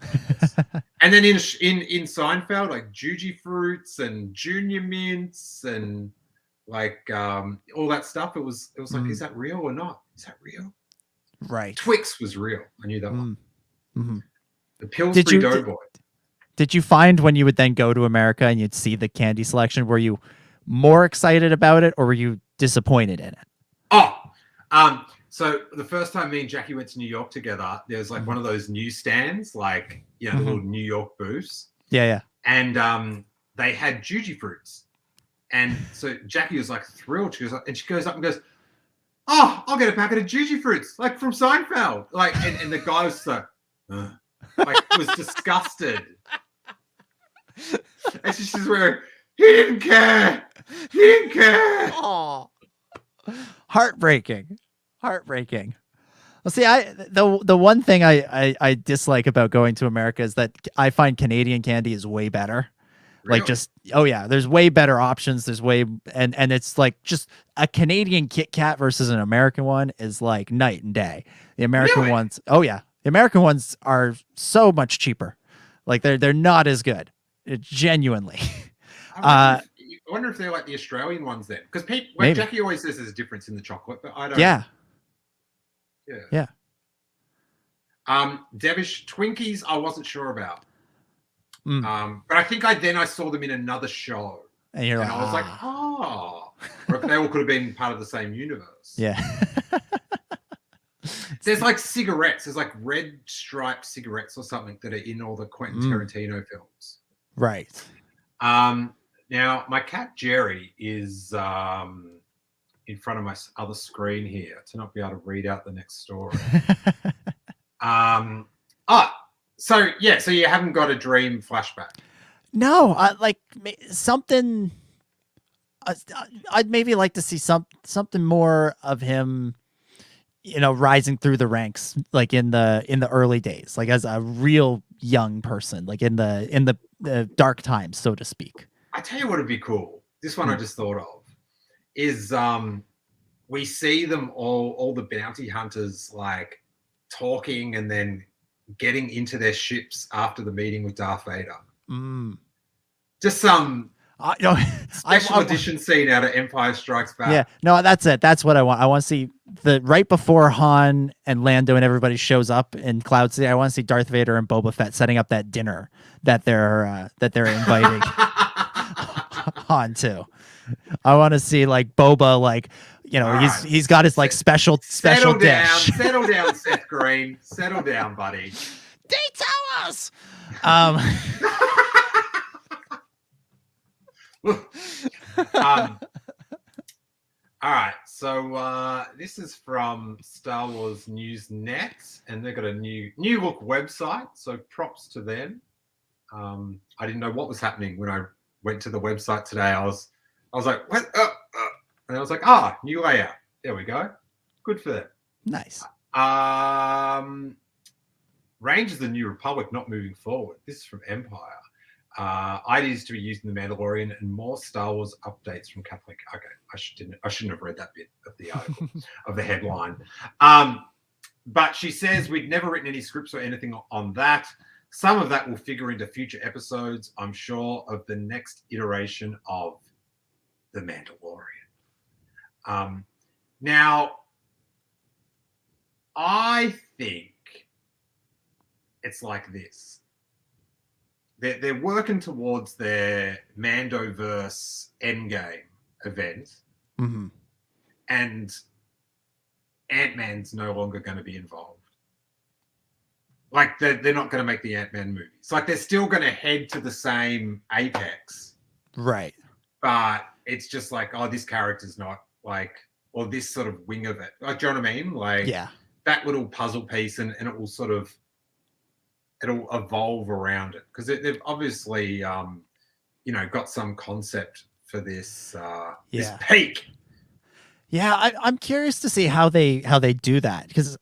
And then in Seinfeld, like Juji Fruits and Junior Mints and like all that stuff. It was like, is that real or not? Is that real? Right. Twix was real. I knew that one. Mm-hmm. The Pillsbury Doughboy. Did you find when you would then go to America and you'd see the candy selection, were you more excited about it or were you disappointed in it? So the first time me and Jackie went to New York together, there was like one of those newsstands, like, the little New York booths. Yeah. And they had Juji Fruits. And so Jackie was like thrilled. She goes up and goes, oh, I'll get a packet of Juji Fruits, like from Seinfeld. Like, and the guy was like was disgusted. And she's just wearing, he didn't care. Oh, heartbreaking. Well, see, the one thing I dislike about going to America is that I find Canadian candy is way better. Really? Like there's way better options. There's and it's like just a Canadian Kit Kat versus an American one is like night and day. The American ones, the American ones are so much cheaper. Like they're not as good. Genuinely. I wonder if they're like the Australian ones then, because Jackie always says there's a difference in the chocolate, but I don't. Yeah. Devish Twinkies, I wasn't sure about. But I think I saw them in another show, and you're like, I was like, oh, they all could have been part of the same universe. Yeah. There's like cigarettes. There's like red striped cigarettes or something that are in all the Quentin Tarantino films. Right. Now, my cat Jerry is in front of my other screen here to not be able to read out the next story. So you haven't got a dream flashback? No, like something. I'd maybe like to see something more of him, rising through the ranks, like in the early days, like as a real young person, like in the dark times, so to speak. I tell you what would be cool. This one I just thought of is we see them all the bounty hunters like talking and then getting into their ships after the meeting with Darth Vader. Just some special edition scene out of Empire Strikes Back. Yeah, no, that's it. That's what I want. I want to see right before Han and Lando and everybody shows up in Cloud City. I want to see Darth Vader and Boba Fett setting up that dinner that they're inviting Han to. I want to see like Boba, like he's got his like special dish. Settle down, Seth Green. Settle down, buddy. Detail us. All right, so this is from Star Wars News Net, and they've got a new look website, so props to them. I didn't know what was happening when I went to the website today. I was like, what? And I was like, new layout. There we go. Good for them. Nice. Rangers of the New Republic not moving forward. This is from Empire. Ideas to be used in The Mandalorian and more Star Wars updates from Catholic. Okay, I shouldn't have read that bit of the article of the headline. But she says we'd never written any scripts or anything on that. Some of that will figure into future episodes, I'm sure, of the next iteration of The Mandalorian. Now, I think it's like this. They're working towards their Mandoverse Endgame event, and Ant-Man's no longer going to be involved. Like, they're not going to make the Ant-Man movies. Like, they're still going to head to the same apex. Right. But it's just like, this character's not, like, or this sort of wing of it. Like, do you know what I mean? Like, that little puzzle piece, and it will sort of, it'll evolve around it. Because they've obviously, got some concept for this, this peak. Yeah, I'm curious to see how they do that, because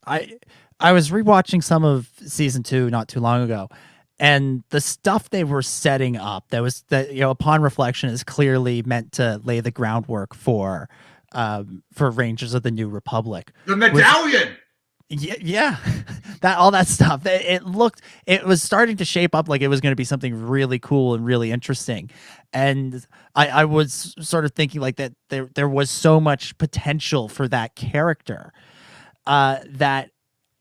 I was rewatching some of season 2 not too long ago, and the stuff they were setting up that upon reflection is clearly meant to lay the groundwork for Rangers of the New Republic. The medallion. Yeah, all that stuff. It was starting to shape up like it was going to be something really cool and really interesting, and I was sort of thinking like that there was so much potential for that character that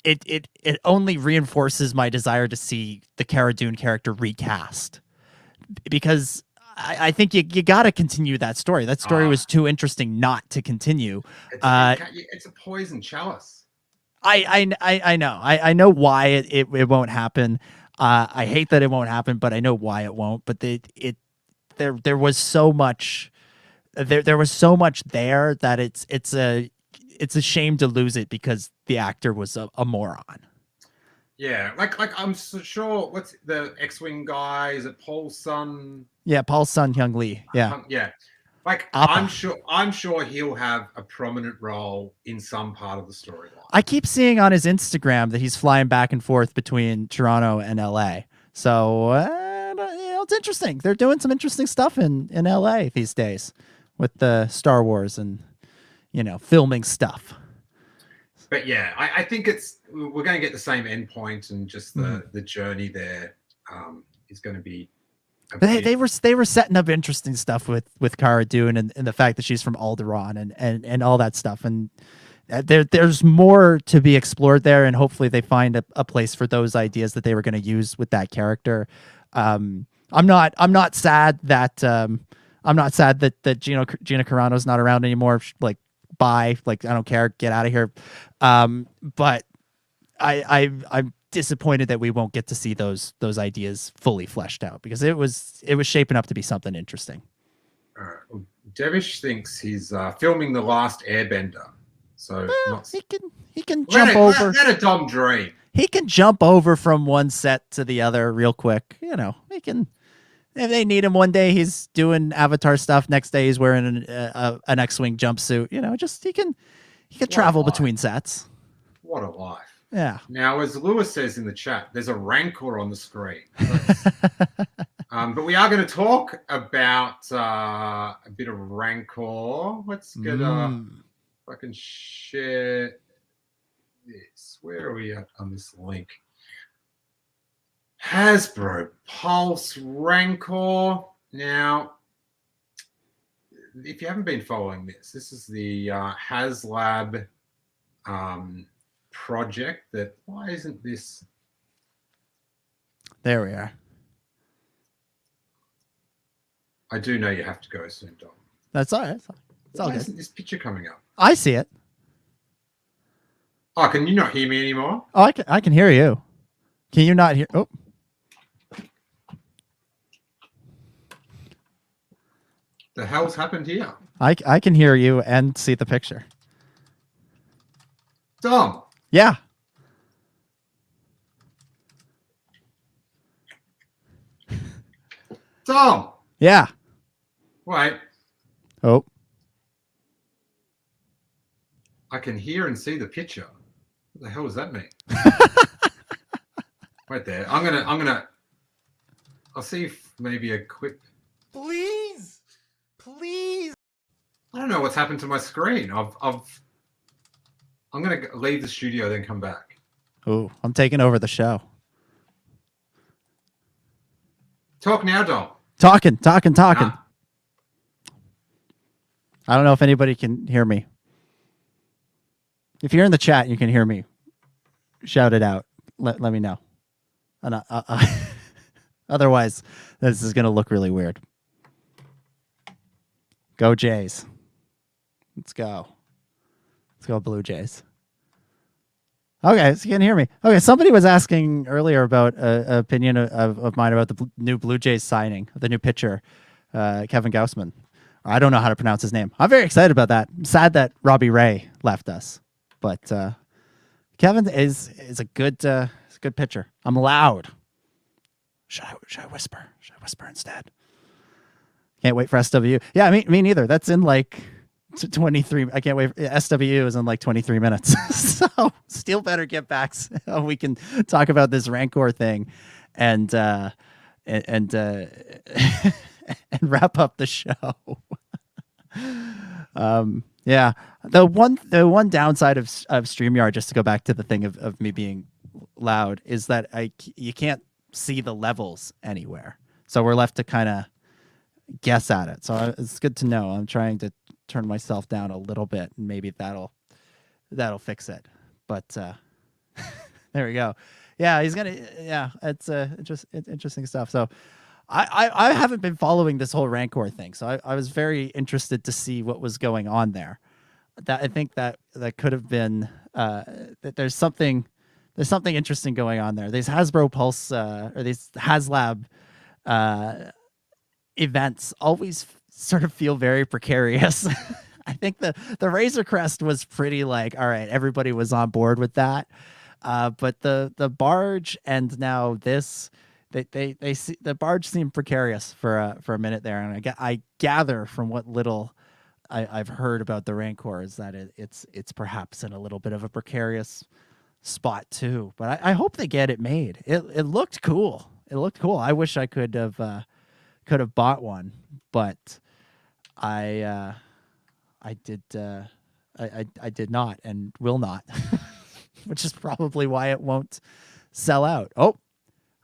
it only reinforces my desire to see the Cara Dune character recast, because I think you got to continue that story. That story was too interesting not to continue. It's a poison chalice. I know. I know why it won't happen. I hate that it won't happen, but I know why it won't. But there was so much there was so much there that it's a shame to lose it because the actor was a moron. Yeah, like I'm so sure. What's the X-Wing guy? Is it Paul's son? Yeah, Paul's son, Hyung Lee. Yeah, yeah. Like Appa. I'm sure he'll have a prominent role in some part of the storyline. I keep seeing on his Instagram that he's flying back and forth between Toronto and LA. So it's interesting. They're doing some interesting stuff in LA these days with the Star Wars and filming stuff. But yeah, I think we're going to get the same endpoint, and just the journey there is going to be. They were setting up interesting stuff with Cara Dune and the fact that she's from Alderaan and all that stuff, and there's more to be explored there, and hopefully they find a place for those ideas that they were going to use with that character. I'm not sad that I'm not sad that Gina Carano's not around anymore. Like, bye. Like, I don't care. Get out of here. But I'm disappointed that we won't get to see those ideas fully fleshed out, because it was shaping up to be something interesting. Devish thinks he's filming The Last Airbender, so he can jump over. Let a Dom dream. He can jump over from one set to the other real quick. You know, he can. If they need him one day, he's doing Avatar stuff. Next day, he's wearing an X-wing jumpsuit. You know, just he can travel between sets. What a life! Yeah. Now, as Lewis says in the chat, there's a Rancor on the screen. But we are going to talk about a bit of Rancor. Let's get if I can share this. Where are we at on this link? Hasbro Pulse Rancor. Now, if you haven't been following this is the HasLab project that, why isn't this? There we are. I do know you have to go soon, Dom. That's all right. It's all Why good. isn't this picture coming up? I see it. Oh, can you not hear me anymore? Oh, I can hear you. Can you not hear? Oh. The hell's happened here? I can hear you and see the picture. Dom. Yeah. Dom. Yeah. Wait. Oh. I can hear and see the picture. What the hell does that mean? Right there. I'll see if maybe a quick. Please. I don't know what's happened to my screen. I'm gonna leave the studio, then come back. Oh, I'm taking over the show. Talk now, Dom. Talking. Nah. I don't know if anybody can hear me. If you're in the chat, you can hear me. Shout it out. Let me know. And otherwise, this is going to look really weird. Go Jays. Let's go. Let's go Blue Jays. Okay, so you can hear me. Okay, somebody was asking earlier about an opinion of mine about the new Blue Jays signing, the new pitcher, Kevin Gausman. I don't know how to pronounce his name. I'm very excited about that. I'm sad that Robbie Ray left us, but Kevin is a good pitcher. I'm loud. Should I whisper? Should I whisper instead? Can't wait for SW. Yeah, me neither. That's in like 23. I can't wait. SW is in like 23 minutes. So Steele better get back so we can talk about this Rancor thing and and wrap up the show. Yeah. The one downside of StreamYard, just to go back to the thing of me being loud, is that you can't see the levels anywhere. So we're left to kind of guess at it. So it's good to know. I'm trying to turn myself down a little bit, and maybe that'll fix it. But there we go. Yeah, he's gonna. Yeah, it's just interesting stuff. So I haven't been following this whole Rancor thing, so I was very interested to see what was going on there. That I think that could have been that there's something interesting going on there. These Hasbro Pulse or these HasLab events always sort of feel very precarious. I think the Razor Crest was pretty like, all right, everybody was on board with that. But the barge and now this, they see the barge seemed precarious for a minute there, and I gather from what little I've heard about the Rancor is that it's perhaps in a little bit of a precarious spot too. But I hope they get it made. It looked cool. It looked cool. I wish I could have bought one, but I did not and will not, which is probably why it won't sell out. Oh,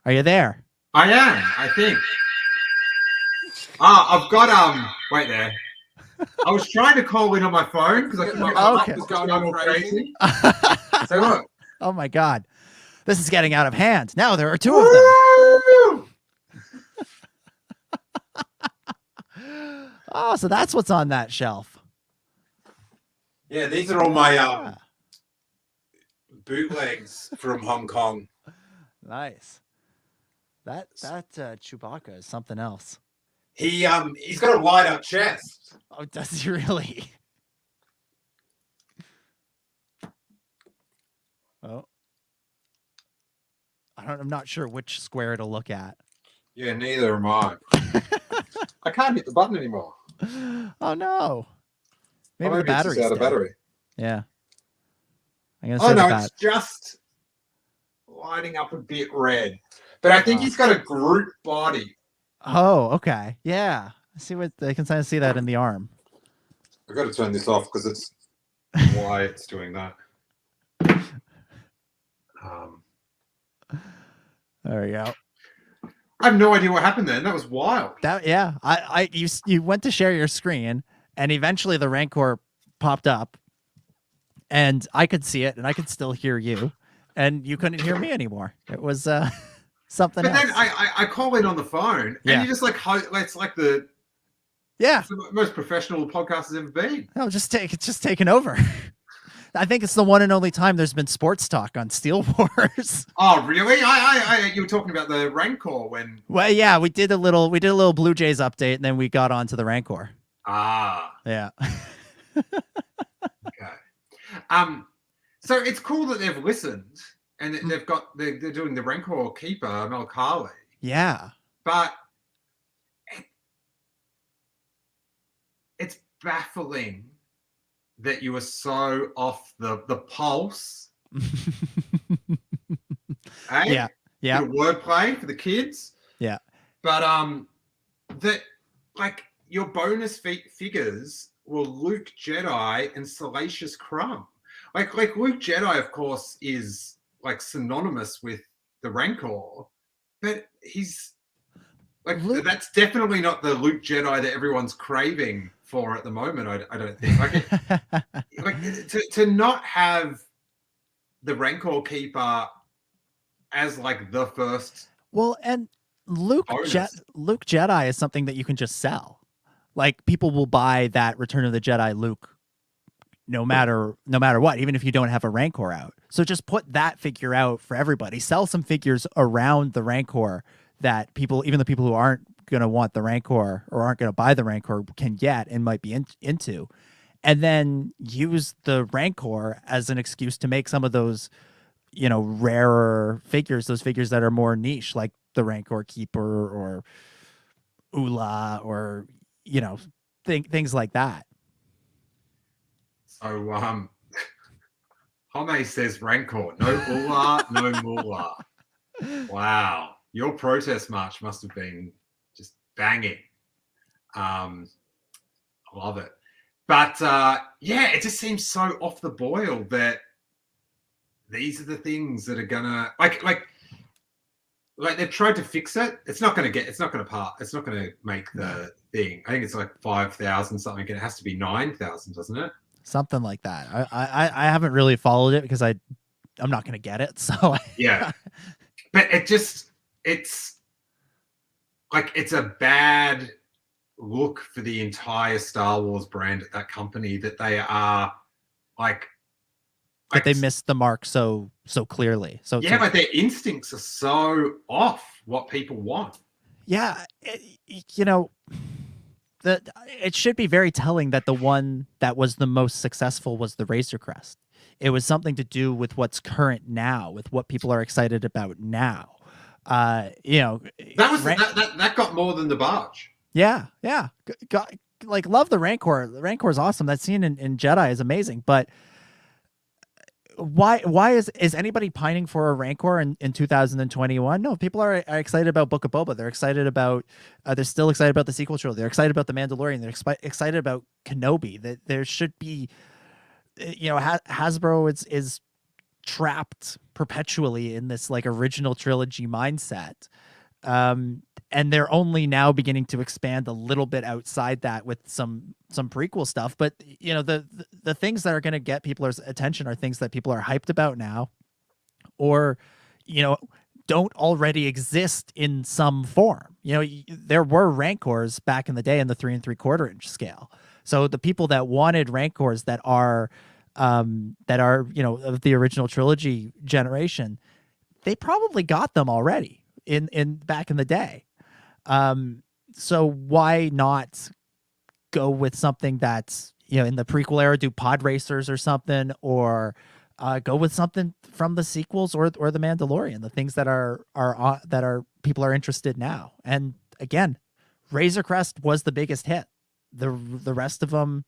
are you there? I am, I think. I've got wait there. I was trying to call in on my phone because I thought my Okay. was going all crazy. So look. Oh my God, this is getting out of hand. Now there are two of them. Oh, so that's what's on that shelf. Yeah, these are all my Ah, bootlegs from Hong Kong. nice. That Chewbacca is something else. He's got a light up chest. Oh, does he really? Oh, I'm not sure which square to look at. Yeah, neither am I. I can't hit the button anymore. Oh no. Maybe the it's just battery's out of dead. battery. Yeah. I'm gonna say Oh the no, it's just lighting up a bit red. But I think he's got a Groot body. Oh, okay. Yeah. I see what they can kind of see that in the arm. I've got to turn this off because it's why it's doing that. There we go. I have no idea what happened then. That was wild. You went to share your screen, and eventually the Rancor popped up, and I could see it, and I could still hear you, and you couldn't hear me anymore. It was something But else. then I call in on the phone, and you just like it's like the most professional podcast has ever been. No, it's just taken over. I think it's the one and only time there's been sports talk on Steele Wars. Oh, really? You were talking about the Rancor when. Well, yeah, we did a little Blue Jays update, and then we got on to the Rancor. Ah. Yeah. Okay. So it's cool that they've listened and they're doing the Rancor keeper, Melkali. Yeah. But it's baffling that you were so off the pulse. Eh? Yeah. Yeah. Your wordplay for the kids. Yeah. But that like your bonus figures were Luke Jedi and Salacious Crumb. Like Luke Jedi, of course, is like synonymous with the Rancor, but he's like that's definitely not the Luke Jedi that everyone's craving for at the moment. I don't think to not have the Rancor keeper as like the first. Well, and Luke Jedi is something that you can just sell. Like people will buy that Return of the Jedi Luke no matter what, even if you don't have a Rancor out. So just put that figure out for everybody. Sell some figures around the Rancor that people, even the people who aren't going to want the Rancor or aren't going to buy the Rancor, can get and might be into. And then use the Rancor as an excuse to make some of those, rarer figures, those figures that are more niche, like the Rancor Keeper or Ula or, things like that. So, Home says Rancor, no Ula, no Mula. Wow. Your protest march must have been just banging. I love it. But, it just seems so off the boil that these are the things that are gonna like they've tried to fix it. It's not gonna make the thing. I think it's like 5,000 something, and it has to be 9,000, doesn't it? Something like that. I haven't really followed it because I'm not gonna get it. So yeah, but it's a bad look for the entire Star Wars brand at that company that they are like they missed the mark so clearly. So yeah, but their instincts are so off what people want. Yeah, it should be very telling that the one that was the most successful was the Razor Crest. It was something to do with what's current now, with what people are excited about now. That got more than the barge. Yeah. Love the Rancor. The Rancor is awesome. That scene in Jedi is amazing. But why is anybody pining for a Rancor in 2021? No, people are excited about Book of Boba. They're excited about they're still excited about the sequel trilogy. They're excited about the Mandalorian. They're excited about Kenobi. That there should be, Hasbro is trapped perpetually in this like original trilogy mindset. And they're only now beginning to expand a little bit outside that with some prequel stuff. But the things that are going to get people's attention are things that people are hyped about now, or don't already exist in some form. You know, there were Rancors back in the day in the 3 3/4 inch scale. So the people that wanted Rancors that are you know, of the original trilogy generation, they probably got them already in back in the day. So why not go with something that's, you know, in the prequel era, do pod racers or something, or go with something from the sequels or the Mandalorian, the things that are people are interested now. And again, Razor Crest was the biggest hit. The rest of them,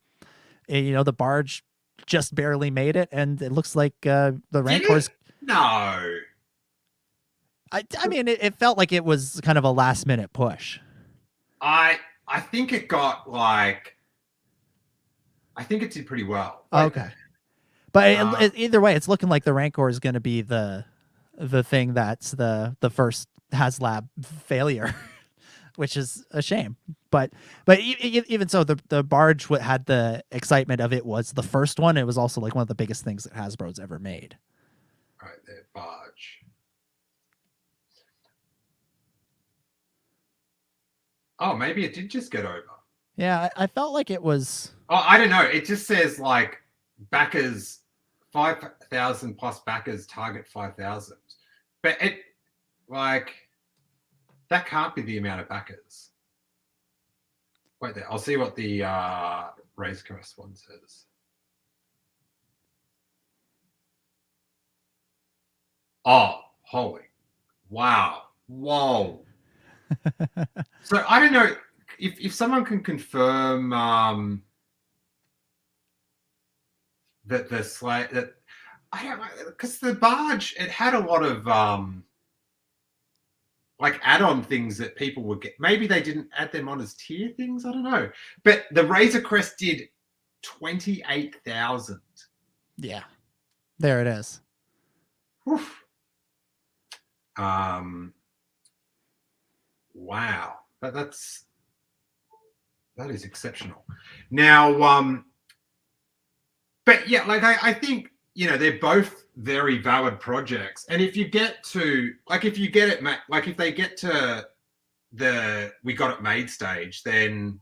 you know, the barge just barely made it, and it looks like the Rancors. No. I mean, it felt like it was kind of a last minute push. I think it got like. I think it did pretty well. Like, okay. But either way, it's looking like the Rancor is going to be the thing that's the first HasLab failure, which is a shame. But even so, the barge had the excitement of it was the first one. It was also like one of the biggest things that Hasbro's ever made. Right there, barge. Oh, maybe it did just get over. Yeah, I felt like it was. Oh, I don't know. It just says like backers 5,000 plus backers target 5,000, but it like that can't be the amount of backers. Wait there. I'll see what the Raise Crest one says. Oh, holy. Wow. Whoa. So I don't know if someone can confirm that the slate that I don't know, because the barge, it had a lot of like add-on things that people would get. Maybe they didn't add them on as tier things. I don't know. But the Razor Crest did 28,000. Yeah, there it is. Oof. Wow, that is exceptional. Now, but yeah, like I think, you know, they're both very valid projects, and if you get to if they get to the we got it made stage, then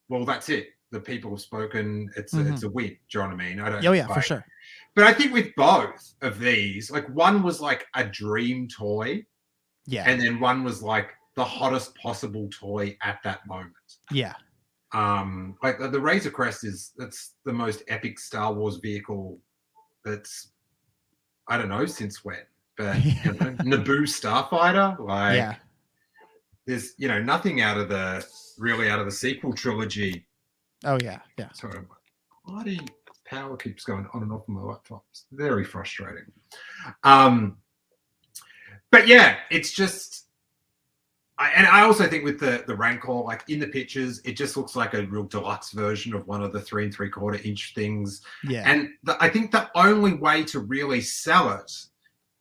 well, that's it. The people have spoken. It's a win. Do you know what I mean? I don't. Oh yeah, for sure. But I think with both of these, like one was like a dream toy, yeah, and then one was like the hottest possible toy at that moment. Yeah. Like the Razor Crest that's the most epic Star Wars vehicle that's I don't know since when, but you know, Naboo Starfighter, like yeah. there's nothing out of the sequel trilogy. Oh yeah, yeah. Sorry, bloody power keeps going on and off on my laptop. It's very frustrating. But yeah, it's just. I also think with the Rancor, like in the pictures, it just looks like a real deluxe version of one of the 3 3/4 inch things. Yeah. And I think the only way to really sell it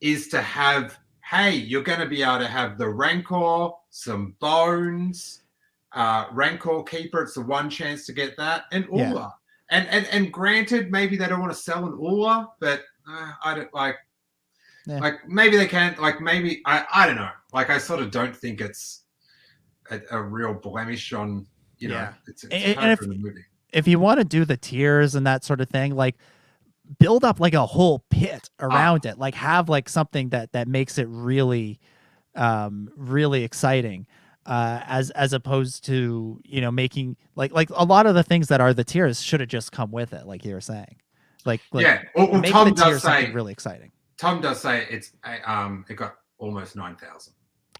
is to have, hey, you're going to be able to have the Rancor, some bones, Rancor Keeper. It's the one chance to get that, and Ula. Yeah. And granted, maybe they don't want to sell an Ula, but I don't like. Yeah. Like maybe they can, like maybe I don't know. Like I sort of don't think it's a real blemish on it's and for the movie. If you want to do the tiers and that sort of thing, like build up like a whole pit around it, like have like something that makes it really, really exciting, as opposed to making like a lot of the things that are the tiers should have just come with it, like you were saying, like yeah. Well, make Tom the tiers does say something really exciting. Tom does say it got almost 9,000.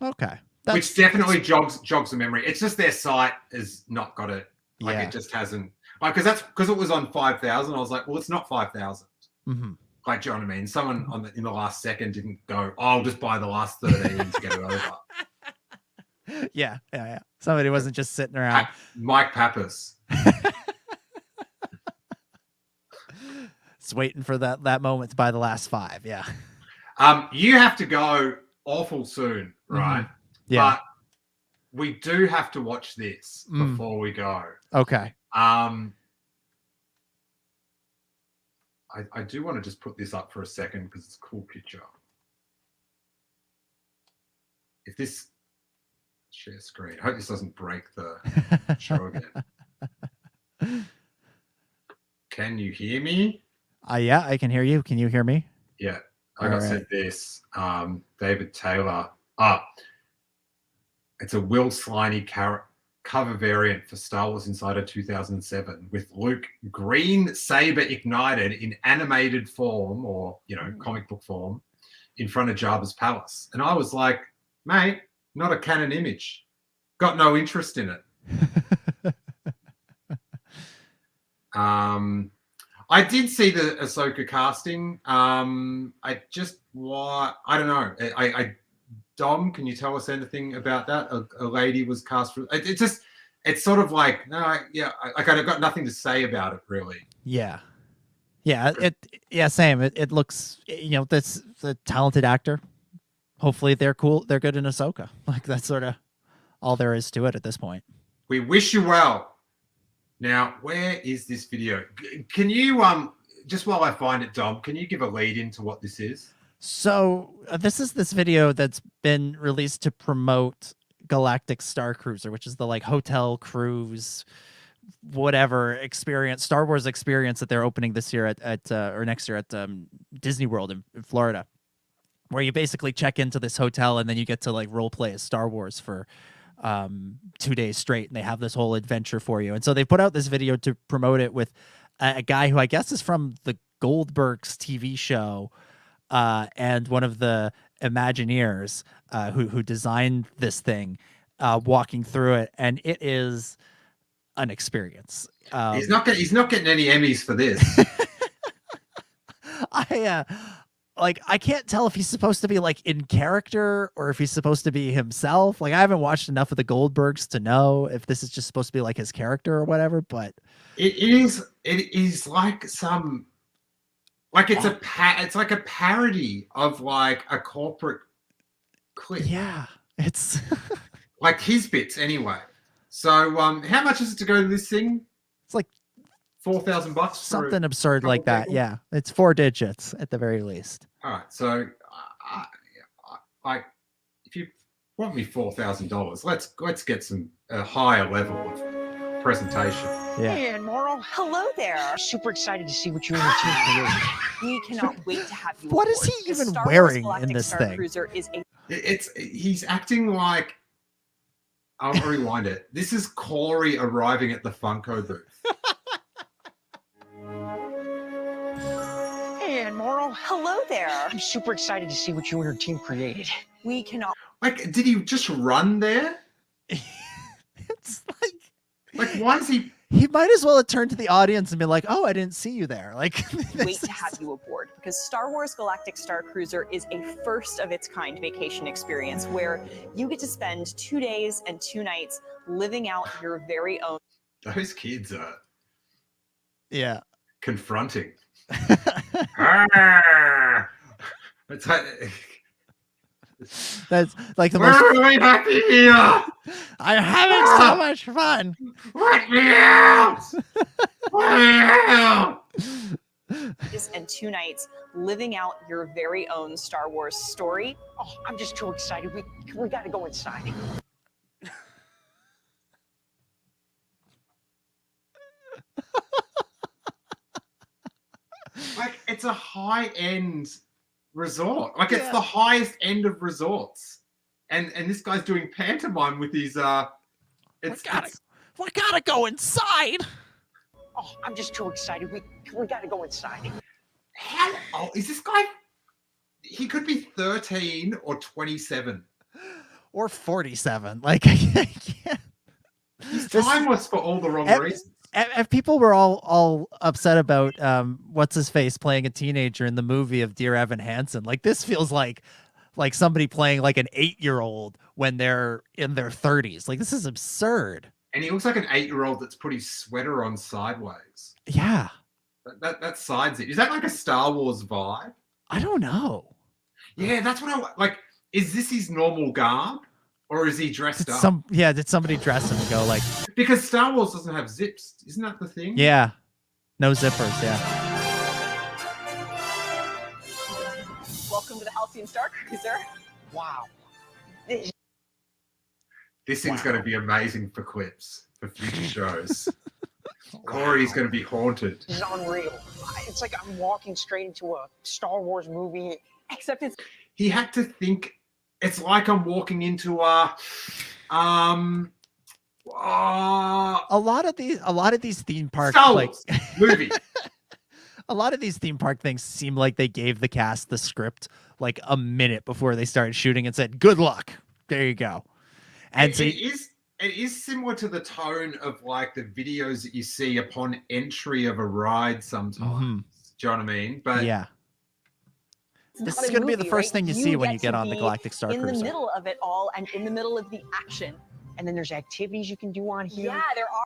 Okay. Which definitely jogs the memory. It's just their site has not got it. Like it just hasn't. Like because it was on 5,000. I was like, well, it's not 5,000. Mm-hmm. Like, do you know what I mean? Someone in the last second didn't go, oh, I'll just buy the last 13 to get it over. Yeah. Somebody wasn't just sitting around. Mike Pappas. It's waiting for that moment to buy the last 5. Yeah. You have to go awful soon, right? Mm-hmm. Yeah. But we do have to watch this before we go. Okay. I do want to just put this up for a second because it's a cool picture. if this share screen, I hope this doesn't break the show again. Can you hear me? Yeah, I can hear you. Can you hear me? Yeah, I got sent this. David Taylor. It's a Will Sliney cover variant for Star Wars Insider 2007 with Luke green saber ignited in animated form, or comic book form, in front of Jabba's palace. And I was like, mate, not a canon image. Got no interest in it. I did see the Ahsoka casting. I don't know. Dom, can you tell us anything about that? A lady was cast for it. It's sort of like, no, yeah, I kind of got nothing to say about it really. Yeah. Same. It looks, that's the talented actor. Hopefully they're cool. They're good in Ahsoka. Like that's sort of all there is to it at this point. We wish you well. Now, where is this video? Can you, just while I find it, Dom, can you give a lead into what this is? So this is this video that's been released to promote Galactic Starcruiser, which is the like hotel cruise, whatever experience, Star Wars experience that they're opening this year or next year at Disney World in Florida, where you basically check into this hotel and then you get to like role play as Star Wars for 2 days straight, and they have this whole adventure for you. And so they put out this video to promote it with a guy who I guess is from the Goldbergs TV show, and one of the Imagineers who designed this thing, walking through it, and it is an experience. He's not getting any Emmys for this. I can't tell if he's supposed to be like in character or if he's supposed to be himself. Like I haven't watched enough of the Goldbergs to know if this is just supposed to be like his character or whatever, but it is like some, like it's like a parody of like a corporate clip. Yeah, it's like his bits anyway. So how much is it to go to this thing? It's like $4,000, something absurd like that. People? Yeah, it's 4 digits at the very least. All right, so if you want me $4,000, let's get a higher level of presentation. Yeah. Hey, Admiral. Hello there. Super excited to see what you and your team created. We cannot wait to have you. What is he even wearing in this thing? He's acting like. I'll rewind it. This is Corey arriving at the Funko booth. Hey, Admiral. Hello there. I'm super excited to see what you and your team created. We cannot. Like, did he just run there? It's like, why is he? He might as well have turned to the audience and been like, "Oh, I didn't see you there." Like, wait to have you aboard, because Star Wars Galactic Starcruiser is a first of its kind vacation experience where you get to spend 2 days and 2 nights living out your very own. Those kids are, yeah, confronting. It's like, that's like the we're most really happy here. I'm having so much fun. Let me out! Let me out! And 2 nights living out your very own Star Wars story. Oh, I'm just too excited. We got to go inside. Like, it's a high-end resort. Like, it's the highest end of resorts. And this guy's doing pantomime with his we gotta go inside. Oh, I'm just too excited. We got to go inside. How old is this guy? He could be 13 or 27. Or 47. Like, I can't. He's timeless for all the wrong reasons. If people were all upset about what's his face playing a teenager in the movie of Dear Evan Hansen, like this feels like somebody playing like an 8-year-old when they're in their 30s. Like this is absurd. And he looks like an 8-year-old that's put his sweater on sideways. Yeah, that sides it. Is that like a Star Wars vibe? I don't know. Yeah, that's what I like. Is this his normal garb? Or is he dressed up? Did somebody dress him and go like... Because Star Wars doesn't have zips. Isn't that the thing? Yeah. No zippers, yeah. Welcome to the Halcyon Starcruiser. Wow. This thing's going to be amazing for clips for future shows. Corey's going to be haunted. This is unreal. It's like I'm walking straight into a Star Wars movie. Except it's He had to think. It's like I'm walking into a lot of these theme parks, Star like Wars movie. a lot of these theme park things seem like they gave the cast the script like a minute before they started shooting and said, "Good luck. There you go." And It is similar to the tone of like the videos that you see upon entry of a ride sometimes. Do you know what I mean? But yeah. This not is a going to be the movie, first right? thing you see when get you get to on the be Galactic Starcruiser. in the middle of it all and in the middle of the action. And then there's activities you can do on here. Yeah, there are.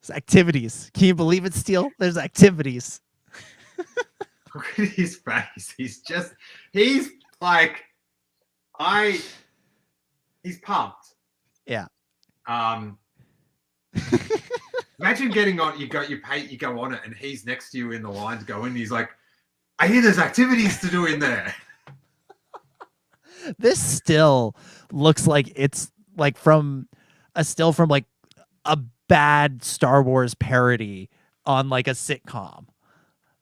There's activities. Can you believe it, Steele? There's activities. look at his face. He's like, he's pumped. Yeah. Imagine getting on, you go on it, and he's next to you in the line to go in. He's like, I hear there's activities to do in there. This still looks like it's like from a bad Star Wars parody on like a sitcom.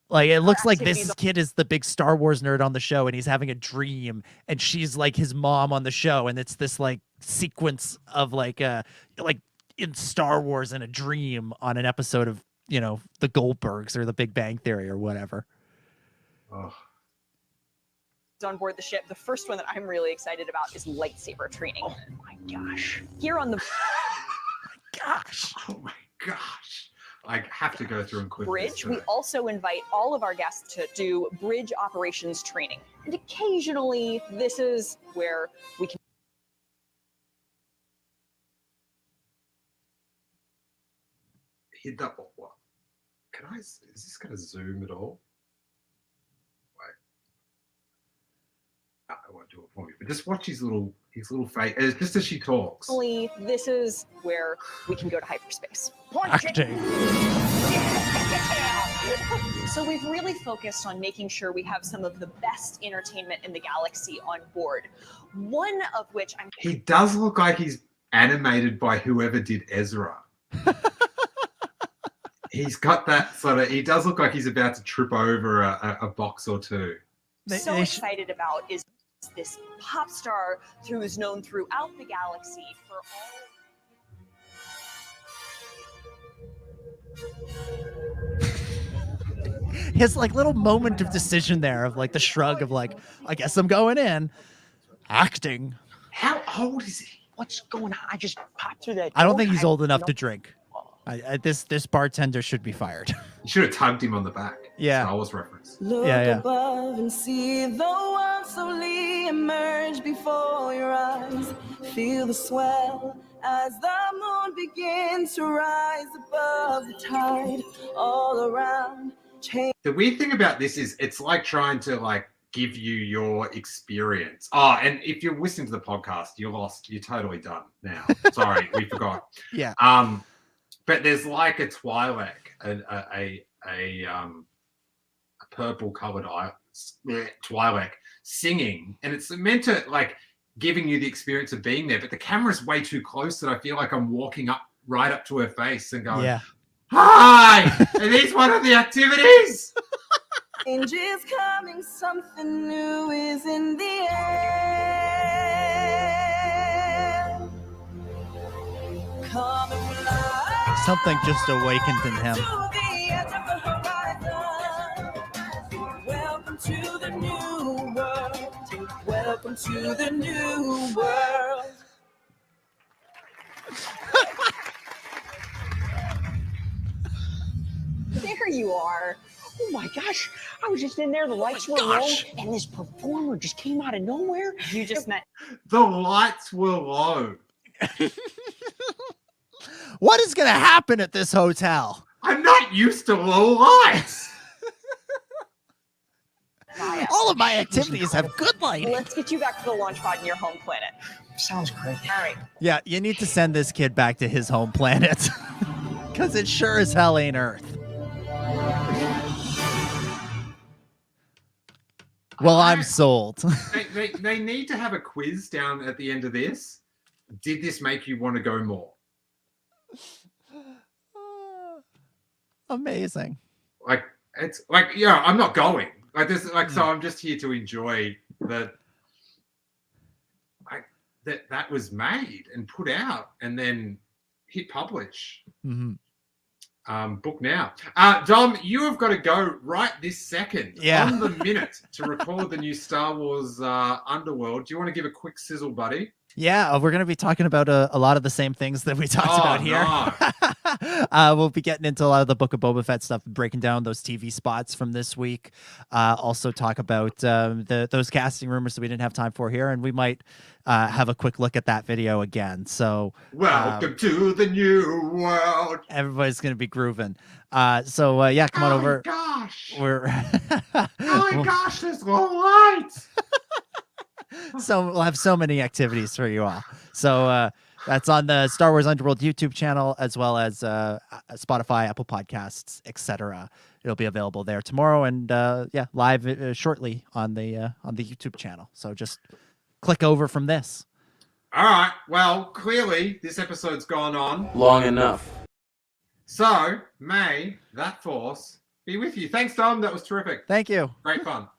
Like it looks like this kid is the big Star Wars nerd on the show and he's having a dream and she's like his mom on the show and it's this like sequence of like in Star Wars in a dream on an episode of, the Goldbergs or the Big Bang Theory or whatever. Oh. On board the ship. The first one that I'm really excited about is lightsaber training. Oh my gosh. Here on the Oh my gosh. I have to go through and quick bridge, we also invite all of our guests to do bridge operations training. And occasionally, this is where we can. Hit that. What? Is this going to zoom at all? I won't do it for you, but just watch his little face, just as she talks. This is where we can go to hyperspace. Acting. So we've really focused on making sure we have some of the best entertainment in the galaxy on board. One of which He does look like he's animated by whoever did Ezra. He's got that sort of. He does look like he's about to trip over a box or two. so excited about is this pop star who is known throughout the galaxy for all. His like little moment of decision there of like the shrug of like, I guess I'm going in. Acting. How old is he? What's going on? I just popped through that. I don't door. think he's old enough you to know, drink. This bartender should be fired. You should have tugged him on the back. Yeah. Star Wars reference. Look Yeah. above and see the world slowly emerge before your eyes. Feel the swell as the moon begins to rise above the tide. All around, change. The weird thing about this is it's like trying to like give you your experience. Oh, and if you're listening to the podcast, you're lost. You're totally done now. Sorry, we forgot. Yeah. But there's like a Twi'lek, a purple colored Twi'lek singing, and it's meant to like giving you the experience of being there. But the camera's way too close that I feel like I'm walking right up to her face and going, Yeah. "Hi, are these one of the activities?" Change is coming, something new is in the air. Come and fly. Something just awakened in him. To the edge of the horizon. Welcome to the new world. Welcome to the new world. There you are. Oh my gosh. I was just in there. The lights were low. And this performer just came out of nowhere. You just met. The lights were low. What is going to happen at this hotel? I'm not used to low lights. All of my activities have good lighting. Let's get you back to the launch pod in your home planet. Sounds great. All right. Yeah, you need to send this kid back to his home planet. Because it sure as hell ain't Earth. Well, I'm sold. They need to have a quiz down at the end of this. did this make you want to go more? Amazing. Like, it's like, yeah, I'm not going. Like this, like, so I'm just here to enjoy that. That was made and put out and then hit publish. Book now. Dom, you have got to go right this second, on the minute, to record the new Star Wars Underworld. Do you want to give a quick sizzle, buddy? Yeah, we're going to be talking about a lot of the same things that we talked about here. No. We'll be getting into a lot of the Book of Boba Fett stuff, breaking down those TV spots from this week. Also talk about those casting rumors that we didn't have time for here, and we might have a quick look at that video again. So welcome to the new world. Everybody's going to be grooving. So yeah, come on over. Gosh. We're oh my gosh, there's low lights. So we'll have so many activities for you all. So that's on the Star Wars Underworld YouTube channel, as well as Spotify, Apple Podcasts, etc. It'll be available there tomorrow, and yeah, live shortly on the YouTube channel. So just click over from this. All right. Well, clearly this episode's gone on long enough. So may that force be with you. Thanks, Dom. That was terrific. Thank you. Great fun.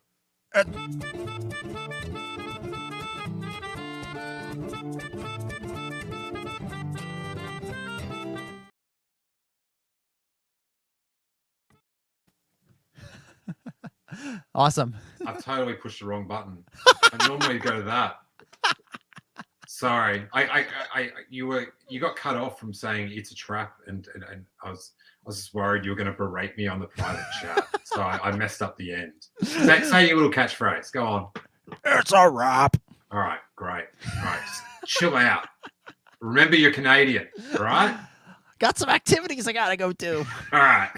Awesome. I've totally pushed the wrong button. I normally go to that. Sorry. You got cut off from saying it's a trap, and I was just worried you were going to berate me on the private chat. So I messed up the end. Say your little catchphrase. Go on. It's a wrap. All right, great. All right, just chill out. Remember you're Canadian, all right? Got some activities I gotta go do. All right.